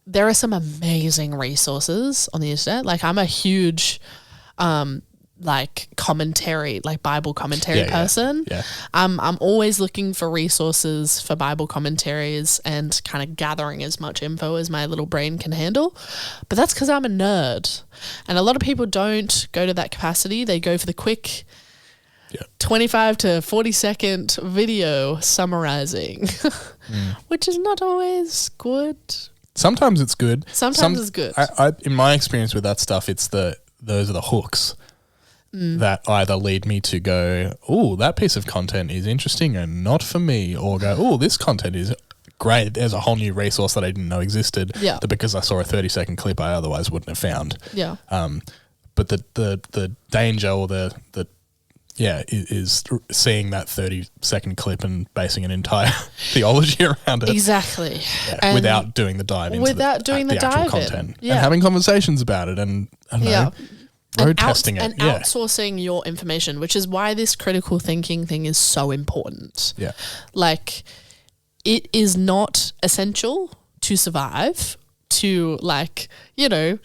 there are some amazing resources on the internet. Like I'm a huge like commentary, like Bible commentary person. Yeah. I'm always looking for resources for Bible commentaries and kind of gathering as much info as my little brain can handle. But that's because I'm a nerd. And a lot of people don't go to that capacity. They go for the quick 25 to 40 second video summarizing, which is not always good. Sometimes it's good. Sometimes it's good. I, in my experience with that stuff, those are the hooks that either lead me to go, oh, that piece of content is interesting and not for me, or go, oh, this content is great. There's a whole new resource that I didn't know existed. Yeah. That because I saw a 30-second clip I otherwise wouldn't have found. Yeah. But the danger or the is seeing that 30-second clip and basing an entire theology around it. Exactly. Yeah, without doing the dive into the actual content. And having conversations about it and I don't know, road testing it. And outsourcing your information, which is why this critical thinking thing is so important. Yeah. Like it is not essential to survive, to like, you know,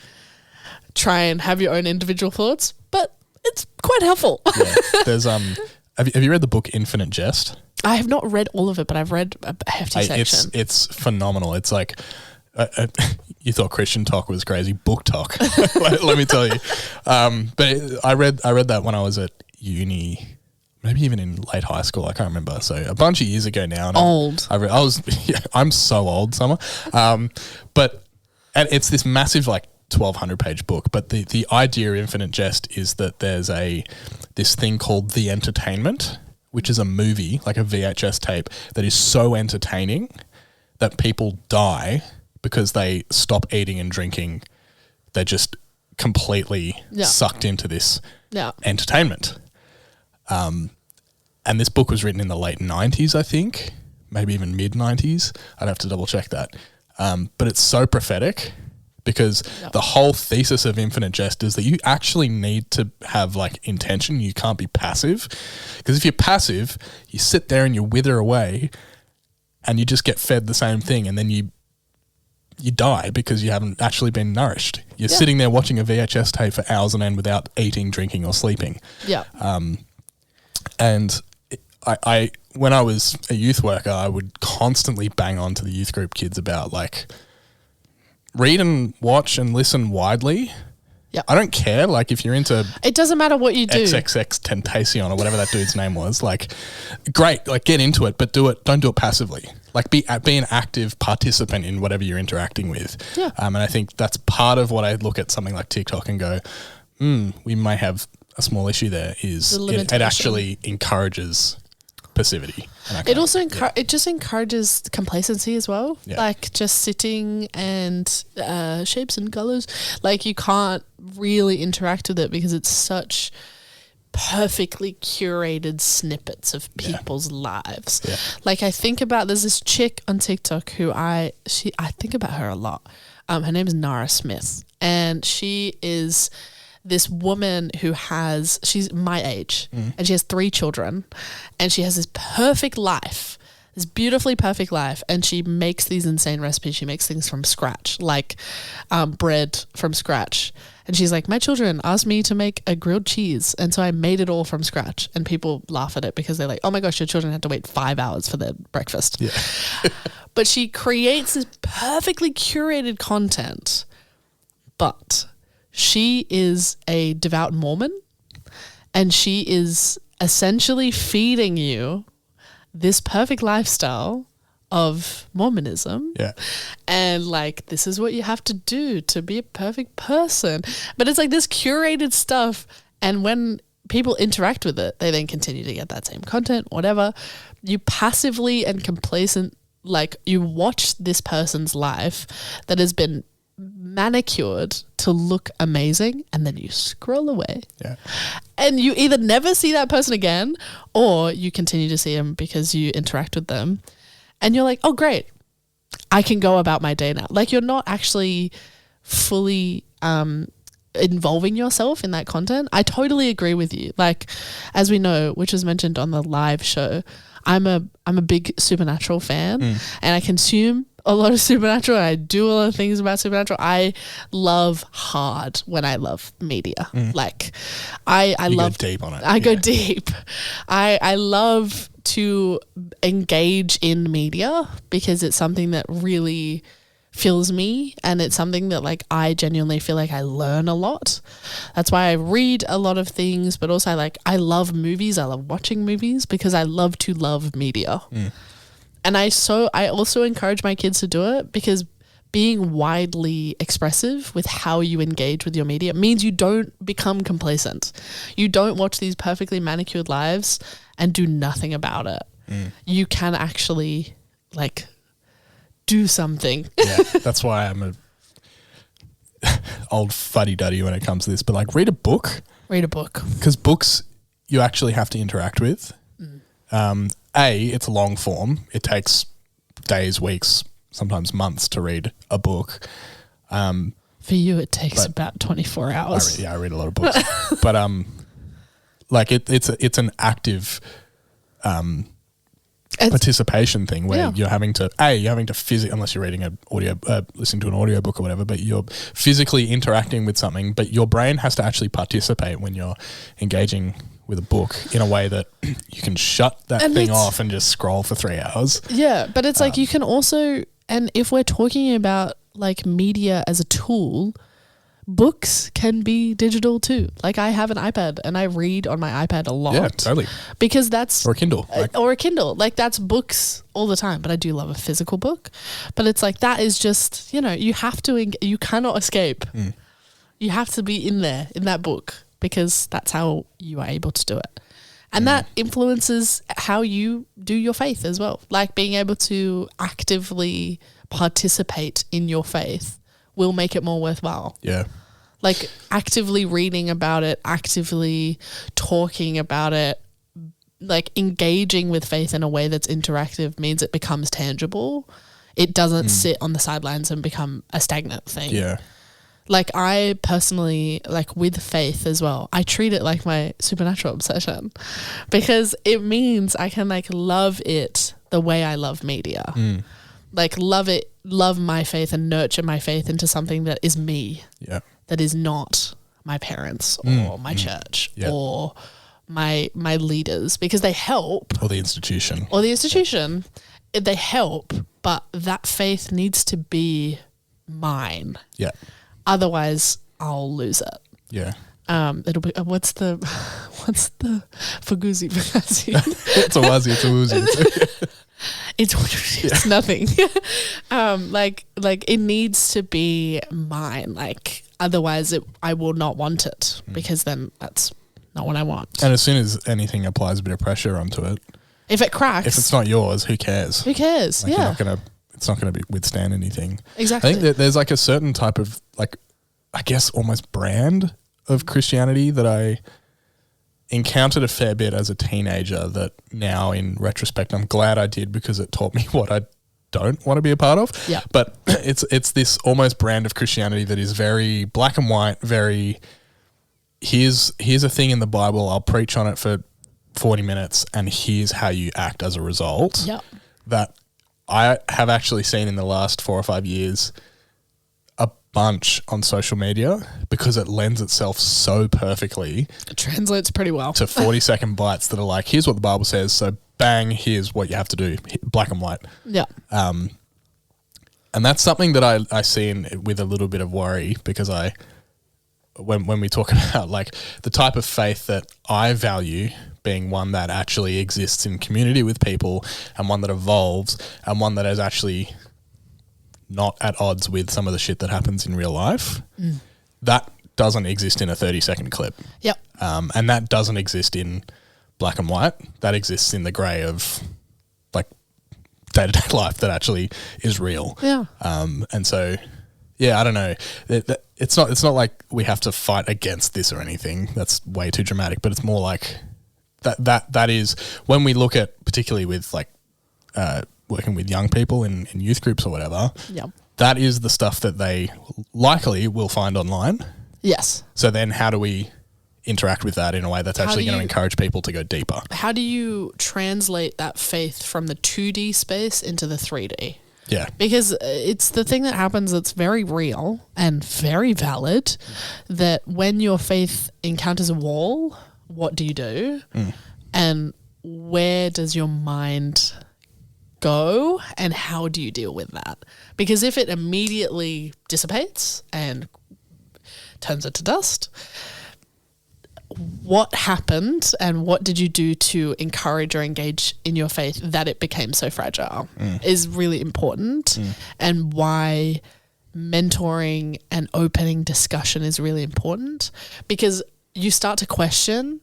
try and have your own individual thoughts, but it's quite helpful. Yeah. There's have you read the book Infinite Jest? I have not read all of it, but I've read a hefty section. It's phenomenal. It's like you thought Christian talk was crazy. Book talk. let me tell you. But I read that when I was at uni, maybe even in late high school. I can't remember. So a bunch of years ago now. And old. I'm so old, Summer. But and it's this massive like 1,200 page book. But the idea of Infinite Jest is that there's this thing called The Entertainment, which is a movie, like a VHS tape, that is so entertaining that people die because they stop eating and drinking. They're just completely sucked into this entertainment. And this book was written in the late 90s, I think, maybe even mid-90s. I'd have to double check that. But it's so prophetic because the whole thesis of Infinite Jest is that you actually need to have like intention. You can't be passive, because if you're passive, you sit there and you wither away and you just get fed the same thing, and then you die because you haven't actually been nourished. You're sitting there watching a VHS tape for hours on end without eating, drinking or sleeping. Yeah. And I when I was a youth worker, I would constantly bang on to the youth group kids about like, read and watch and listen widely. Yeah. I don't care. Like if you're into, it doesn't matter what you do. XXX Tentacion or whatever that dude's name was, like great, like get into it, but don't do it passively. Like be an active participant in whatever you're interacting with. Yeah. And I think that's part of what I look at something like TikTok and go, we may have a small issue there, is it actually encourages passivity. It also it just encourages complacency as well. Yeah. Like just sitting and shapes and colors. Like you can't really interact with it because it's such perfectly curated snippets of people's lives. Yeah. Like I think about, there's this chick on TikTok who I think about her a lot. Her name is Nara Smith, and she is this woman who she's my age, and she has 3 children, and she has this perfect life, this beautifully perfect life, and she makes these insane recipes. She makes things from scratch, like bread from scratch. And she's like, my children asked me to make a grilled cheese, and so I made it all from scratch. And people laugh at it because they're like, oh my gosh, your children had to wait 5 hours for their breakfast. Yeah. But she creates this perfectly curated content, but she is a devout Mormon, and she is essentially feeding you this perfect lifestyle of Mormonism. Yeah. And like, this is what you have to do to be a perfect person. But it's like this curated stuff. And when people interact with it, they then continue to get that same content, whatever. You passively and complacent, like you watch this person's life that has been manicured to look amazing, and then you scroll away. Yeah. And you either never see that person again, or you continue to see them because you interact with them. And you're like, oh, great, I can go about my day now. Like, you're not actually fully involving yourself in that content. I totally agree with you. Like, as we know, which was mentioned on the live show, I'm a big Supernatural fan, and I consume a lot of Supernatural. I do a lot of things about Supernatural. I love hard when I love media. Like, I love go deep on it. I go deep. I love to engage in media because it's something that really fills me, and it's something that, like, I genuinely feel like I learn a lot. That's why I read a lot of things, but also I love movies. I love watching movies because I love to love media. And I also encourage my kids to do it because being widely expressive with how you engage with your media means you don't become complacent. You don't watch these perfectly manicured lives and do nothing about it. You can actually, like, do something. Yeah, that's why I'm a old fuddy-duddy when it comes to this. But, like, read a book. Read a book. Because books you actually have to interact with. It's a long form. It takes days, weeks, sometimes months to read a book. For you, it takes about 24 hours. I read a lot of books. But like, it's an active participation thing where you're having to physically, unless you're reading listening to an audiobook or whatever, but you're physically interacting with something, but your brain has to actually participate when you're engaging with a book in a way that you can shut that thing off and just scroll for 3 hours. Yeah, but it's like you can also, and if we're talking about, like, media as a tool, books can be digital too. Like, I have an iPad and I read on my iPad a lot. Yeah, totally. Because that's... Or a Kindle. Or a Kindle. Like, that's books all the time. But I do love a physical book. But it's like, that is just, you have to... you cannot escape. You have to be in there, in that book, because that's how you are able to do it. And that influences how you do your faith as well. Like, being able to actively participate in your faith will make it more worthwhile. Yeah. Like, actively reading about it, actively talking about it, like, engaging with faith in a way that's interactive means it becomes tangible. It doesn't sit on the sidelines and become a stagnant thing. Yeah. Like, I personally, like, with faith as well, I treat it like my supernatural obsession because it means I can, like, love it the way I love media. Like, love my faith and nurture my faith into something that is me. Yeah. That is not my parents or my church or my leaders, because they help. Or the institution. They help, but that faith needs to be mine. Yeah. Otherwise, I'll lose it. Yeah. It'll be what's the fuguzi? It's a wuzzy. It's nothing. Like it needs to be mine. Like, otherwise I will not want it, because then that's not what I want. And as soon as anything applies a bit of pressure onto it, if it cracks, if it's not yours, who cares? Who cares? Like, yeah. It's not gonna withstand anything. Exactly. I think that there's, like, a certain type of, like, I guess almost brand of Christianity that I encountered a fair bit as a teenager that now, in retrospect, I'm glad I did, because it taught me what I don't want to be a part of. Yeah. But it's this almost brand of Christianity that is very black and white, very, here's a thing in the Bible, I'll preach on it for 40 minutes and here's how you act as a result. Yeah. That I have actually seen in the last 4 or 5 years a bunch on social media, because it lends itself so perfectly. It translates pretty well to 40-second bites that are like, here's what the Bible says, so bang, here's what you have to do, black and white. Yeah. And that's something that I see with a little bit of worry, because when we talk about, like, the type of faith that I value being one that actually exists in community with people, and one that evolves, and one that is actually not at odds with some of the shit that happens in real life, that doesn't exist in a 30-second clip. Yep. And that doesn't exist in black and white. That exists in the grey of, like, day-to-day life that actually is real. Yeah. And so, Yeah, I don't know. It's not like we have to fight against this or anything. That's way too dramatic. But it's more like that is when we look at, particularly with like working with young people in youth groups or whatever. Yeah. That is the stuff that they likely will find online. Yes. So then how do we interact with that in a way that's actually going to encourage people to go deeper? How do you translate that faith from the 2D space into the 3D? Yeah. Because it's the thing that happens that's very real and very valid, that when your faith encounters a wall, what do you do? And where does your mind go and how do you deal with that? Because if it immediately dissipates and turns into dust, what happened and what did you do to encourage or engage in your faith that it became so fragile is really important, and why mentoring and opening discussion is really important, because you start to question,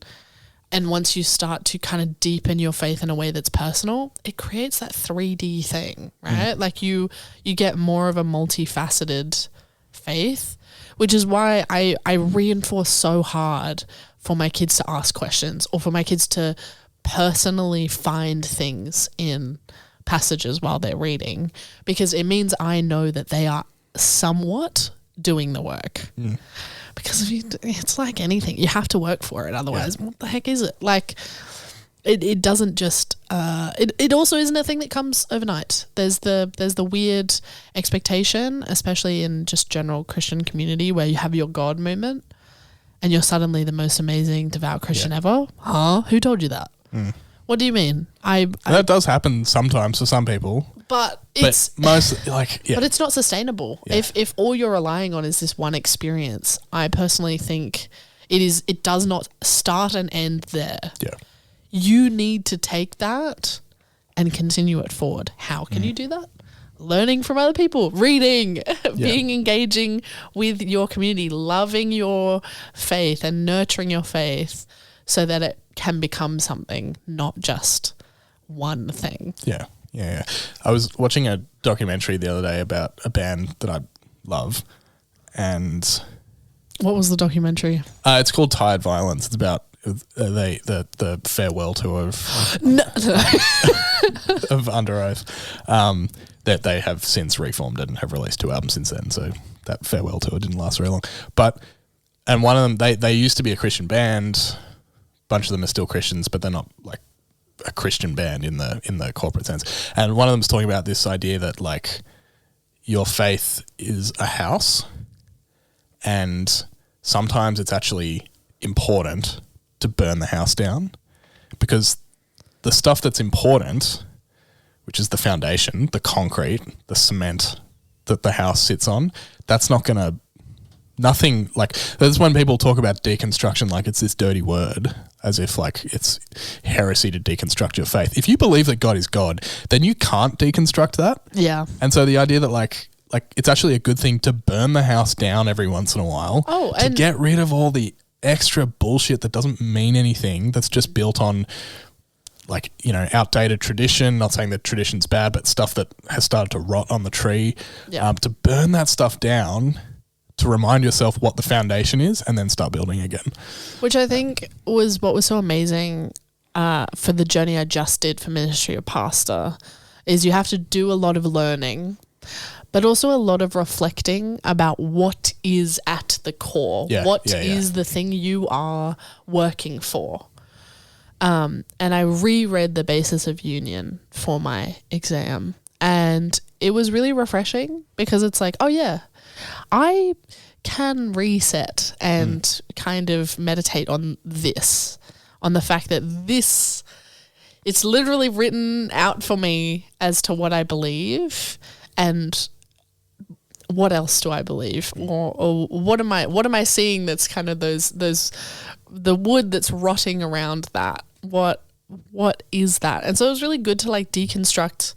and once you start to kind of deepen your faith in a way that's personal, it creates that 3D thing, right? Like you get more of a multifaceted faith, which is why I reinforce so hard for my kids to ask questions, or for my kids to personally find things in passages while they're reading, because it means I know that they are somewhat doing the work. Because it's like anything, you have to work for it. Otherwise, what the heck is it? Like, it doesn't just. It also isn't a thing that comes overnight. There's the weird expectation, especially in just general Christian community, where you have your God moment, and you're suddenly the most amazing devout Christian ever. Huh? Who told you that? What do you mean? That does happen sometimes for some people. But it's most like but it's not sustainable. Yeah. If all you're relying on is this one experience, I personally think it does not start and end there. Yeah. You need to take that and continue it forward. How can you do that? Learning from other people, reading, being engaging with your community, loving your faith and nurturing your faith so that it can become something, not just one thing. Yeah. I was watching a documentary the other day about a band that I love, and what was the documentary? It's called Tired Violence. It's about the farewell tour of of Under Oath. That they have since reformed and have released 2 albums since then. So that farewell tour didn't last very long. And one of them, they used to be a Christian band. A bunch of them are still Christians, but they're not like a Christian band in the corporate sense. And one of them is talking about this idea that like your faith is a house, and sometimes it's actually important to burn the house down, because the stuff that's important, which is the foundation, the concrete, the cement that the house sits on, that's not going to, nothing like, that's when people talk about deconstruction like it's this dirty word, as if like it's heresy to deconstruct your faith. If you believe that God is God, then you can't deconstruct that. Yeah. And so the idea that like it's actually a good thing to burn the house down every once in a while to get rid of all the extra bullshit that doesn't mean anything, that's just built on like, you know, outdated tradition. Not saying that tradition's bad, but stuff that has started to rot on the tree. Yeah. To burn that stuff down, to remind yourself what the foundation is, and then start building again. Which I think was what was so amazing for the journey I just did for Ministry of Pastor, is you have to do a lot of learning, but also a lot of reflecting about what is at the core. What is the thing you are working for? And I reread The Basis of Union for my exam, and it was really refreshing, because it's like, oh yeah, I can reset and kind of meditate on this, on the fact that this, it's literally written out for me as to what I believe, and what else do I believe, or what am I seeing that's kind of those the wood that's rotting around that. What is that? And so it was really good to like deconstruct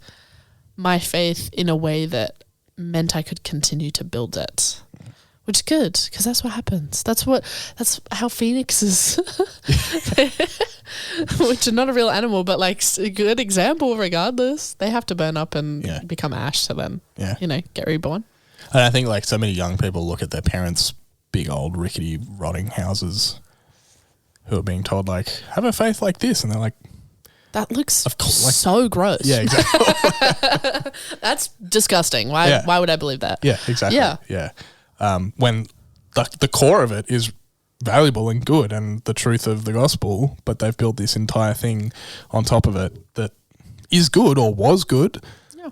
my faith in a way that meant I could continue to build it, which is good, because that's what happens. That's how phoenixes, which are not a real animal, but like a good example regardless. They have to burn up and become ash to then, get reborn. And I think like so many young people look at their parents' big old rickety rotting houses who are being told like, have a faith like this. And they're like, that looks so gross. Yeah, exactly. That's disgusting. Why would I believe that? Yeah, exactly. Yeah. When the core of it is valuable and good and the truth of the gospel, but they've built this entire thing on top of it that is good or was good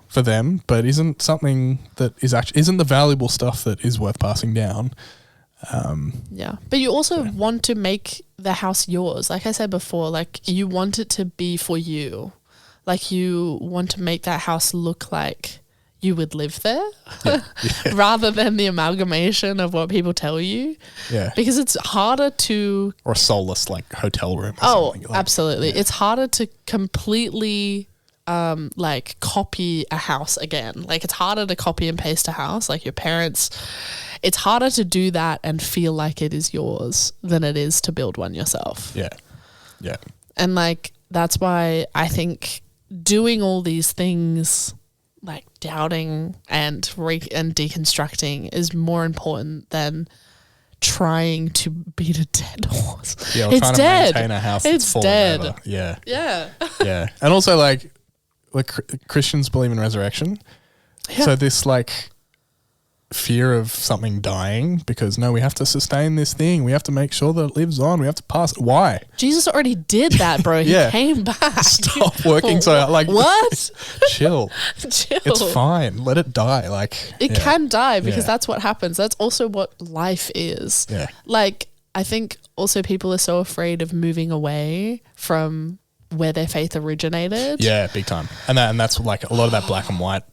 for them, but isn't something that isn't the valuable stuff that is worth passing down. But you also want to make the house yours. Like I said before, like you want it to be for you. Like you want to make that house look like you would live there rather than the amalgamation of what people tell you. Yeah. Because it's harder to... Or a soulless like hotel room or something. Like, absolutely. Yeah. It's harder to completely like copy a house again. Like it's harder to copy and paste a house like your parents. It's harder to do that and feel like it is yours than it is to build one yourself. Yeah. Yeah. And like that's why I think doing all these things like doubting and deconstructing is more important than trying to beat a dead horse. Yeah, or trying to maintain a house that's fallen dead. over. Yeah. Yeah. Yeah. And also like Christians believe in resurrection. Yeah. So this like fear of something dying because we have to sustain this thing. We have to make sure that it lives on. We have to pass it. Why? Jesus already did that, bro. He came back. Stop working so hard. Like what? Chill. It's fine. Let it die. Like it can die because that's what happens. That's also what life is. Yeah. Like I think also people are so afraid of moving away from where their faith originated. Yeah, big time. And that's like a lot of that black and white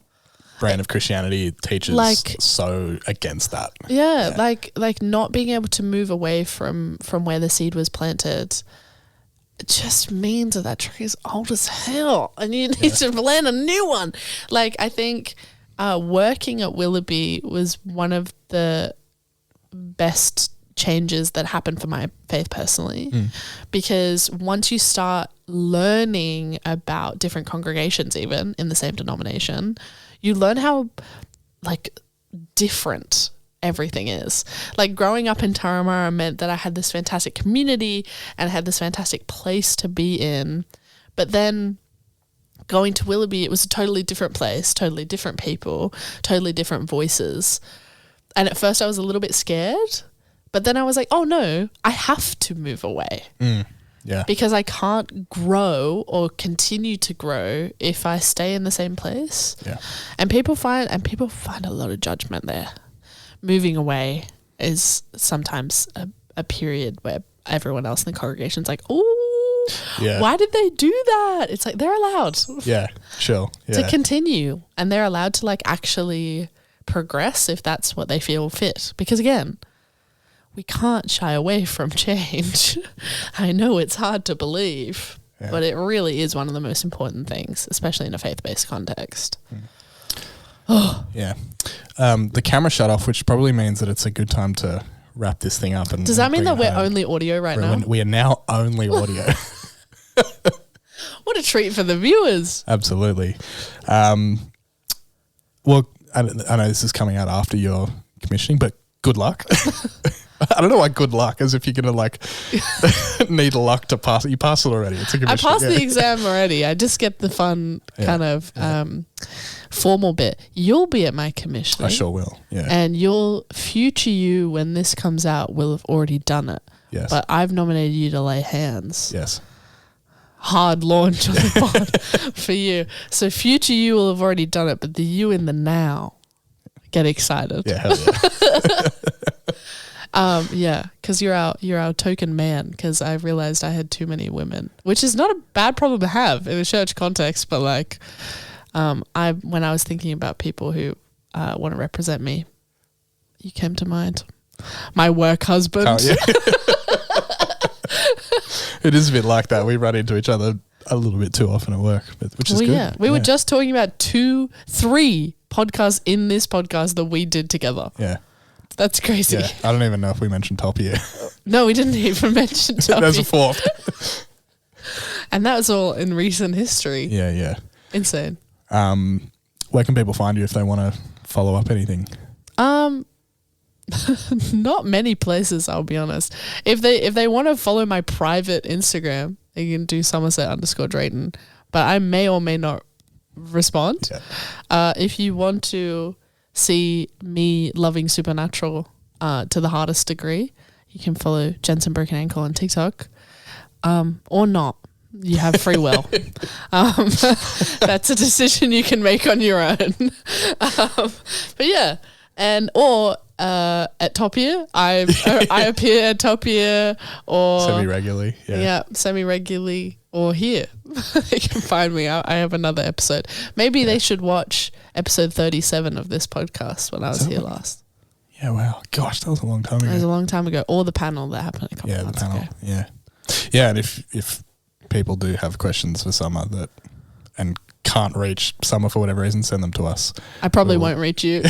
brand of Christianity teaches like, so against that. Yeah, like not being able to move away from where the seed was planted. It just means that tree is old as hell and you need to plant a new one. Like I think working at Willoughby was one of the best changes that happened for my faith personally because once you start learning about different congregations even in the same denomination, you learn how like different everything is. Like growing up in Turramurra meant that I had this fantastic community and I had this fantastic place to be in. But then going to Willoughby, it was a totally different place, totally different people, totally different voices. And at first I was a little bit scared, but then I was like, oh no, I have to move away. Yeah. Because I can't grow or continue to grow if I stay in the same place. Yeah. And people find a lot of judgment there. Moving away is sometimes a period where everyone else in the congregation's like, oh, why did they do that? It's like they're allowed. Yeah, sure. Yeah. To continue. And they're allowed to like actually progress if that's what they feel fit. Because again, we can't shy away from change. I know it's hard to believe, but it really is one of the most important things, especially in a faith-based context. Yeah. The camera shut off, which probably means that it's a good time to wrap this thing up. And does that mean that we're only audio right now? We are now only audio. What a treat for the viewers. Absolutely. Well, I know this is coming out after your commissioning, but good luck. I don't know why good luck, as if you're going to like need luck to pass it. You passed it already. It's a commission. I passed the exam already. I just get the fun kind of formal bit. You'll be at my commissioning. I sure will, yeah. And your future you, when this comes out, will have already done it. Yes. But I've nominated you to lay hands. Yes. Hard launch on the pod for you. So future you will have already done it, but the you in the now, get excited. Yeah, hell yeah. Because you're our token man. Because I realized I had too many women, which is not a bad problem to have in a church context. But like, when I was thinking about people who want to represent me, you came to mind. My work husband. Oh, yeah. It is a bit like that. We run into each other a little bit too often at work, which is good. Yeah, we were just talking about 3 podcasts in this podcast that we did together. Yeah. That's crazy. Yeah, I don't even know if we mentioned Toppy here. No, we didn't even mention Toppy. There's a 4th. And that was all in recent history. Yeah, yeah. Insane. Where can people find you if they want to follow up anything? Not many places, I'll be honest. If they want to follow my private Instagram, they can do Somerset_Drayton, but I may or may not respond. Yeah. If you want to see me loving supernatural to the hardest degree, you can follow Jensen Broken Ankle on TikTok, or not. You have free will. That's a decision you can make on your own. But yeah, or at Top Ear, I appear at Top Ear, or semi-regularly. Yeah, semi-regularly, or here. They can find me. I have another episode. Maybe they should watch episode 37 of this podcast when I was here last. Yeah, wow. Gosh, that was a long time ago. It was a long time ago. Or the panel that happened a couple of months ago. Yeah, and if people do have questions for Summer and can't reach Summer for whatever reason, send them to us. I probably won't reach you.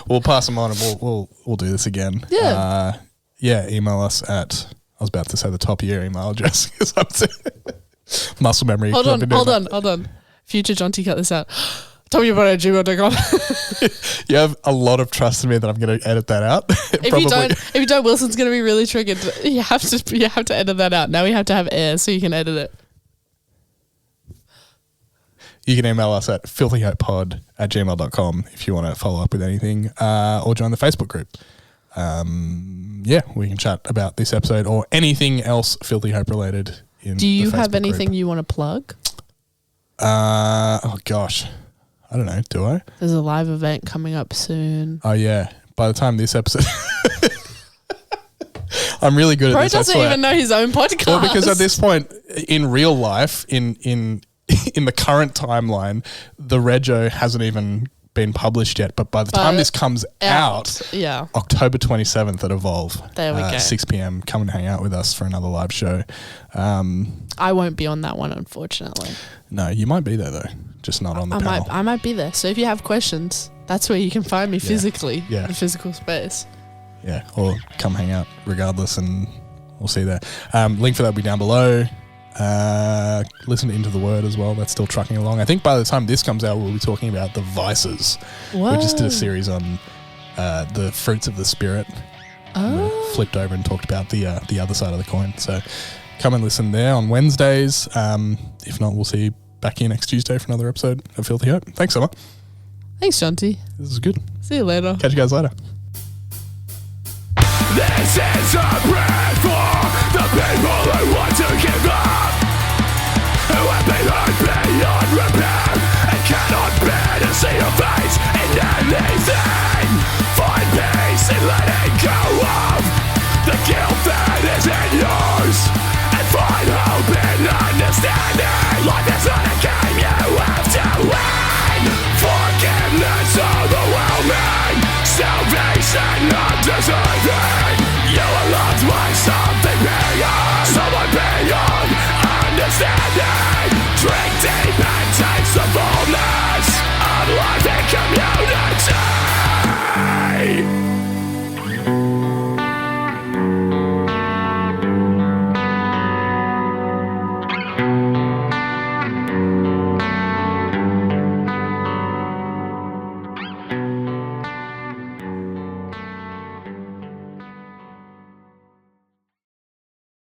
We'll pass them on, and we'll do this again. Yeah. Email us at, I was about to say the Top Ear email address because I'm muscle memory. Hold on. Future Jonty, cut this out. topear@gmail.com. You have a lot of trust in me that I'm going to edit that out. If you don't, Wilson's going to be really triggered. You have to edit that out. Now we have to have air so you can edit it. You can email us at filthyhopepod@gmail.com if you want to follow up with anything, or join the Facebook group. We can chat about this episode or anything else Filthy Hope related. Do you have anything you want to plug? Oh gosh, I don't know. Do I? There's a live event coming up soon. Oh yeah. By the time this episode, I'm really good at this. Bro doesn't even know his own podcast. Well, because at this point in real life, in the current timeline, the rego hasn't even been published yet. But by the time this comes out, October 27th at Evolve. There we go. 6 p.m. Come and hang out with us for another live show. I won't be on that one, unfortunately. No, you might be there though, just not on the panel. I might be there. So if you have questions, that's where you can find me physically. Yeah. The physical space. Yeah, or come hang out regardless, and we'll see you there. Link for that will be down below. Listen to Into the Word as well. That's still trucking along. I think by the time this comes out, we'll be talking about the vices. Whoa. We just did a series on the fruits of the spirit. We flipped over and talked about the other side of the coin. So come and listen there on Wednesdays. If not, we'll see you back here next Tuesday for another episode of Filthy Hope. Thanks, Summer. Thanks, Jonty. This is good. See you later. Catch you guys later. This is a prayer for the people who want to give up, who have been hurt beyond repair and cannot bear to see your face in anything. Find peace in letting go of the guilt that is in yours, and find hope in understanding. Life is not a game you have to win. Forgiveness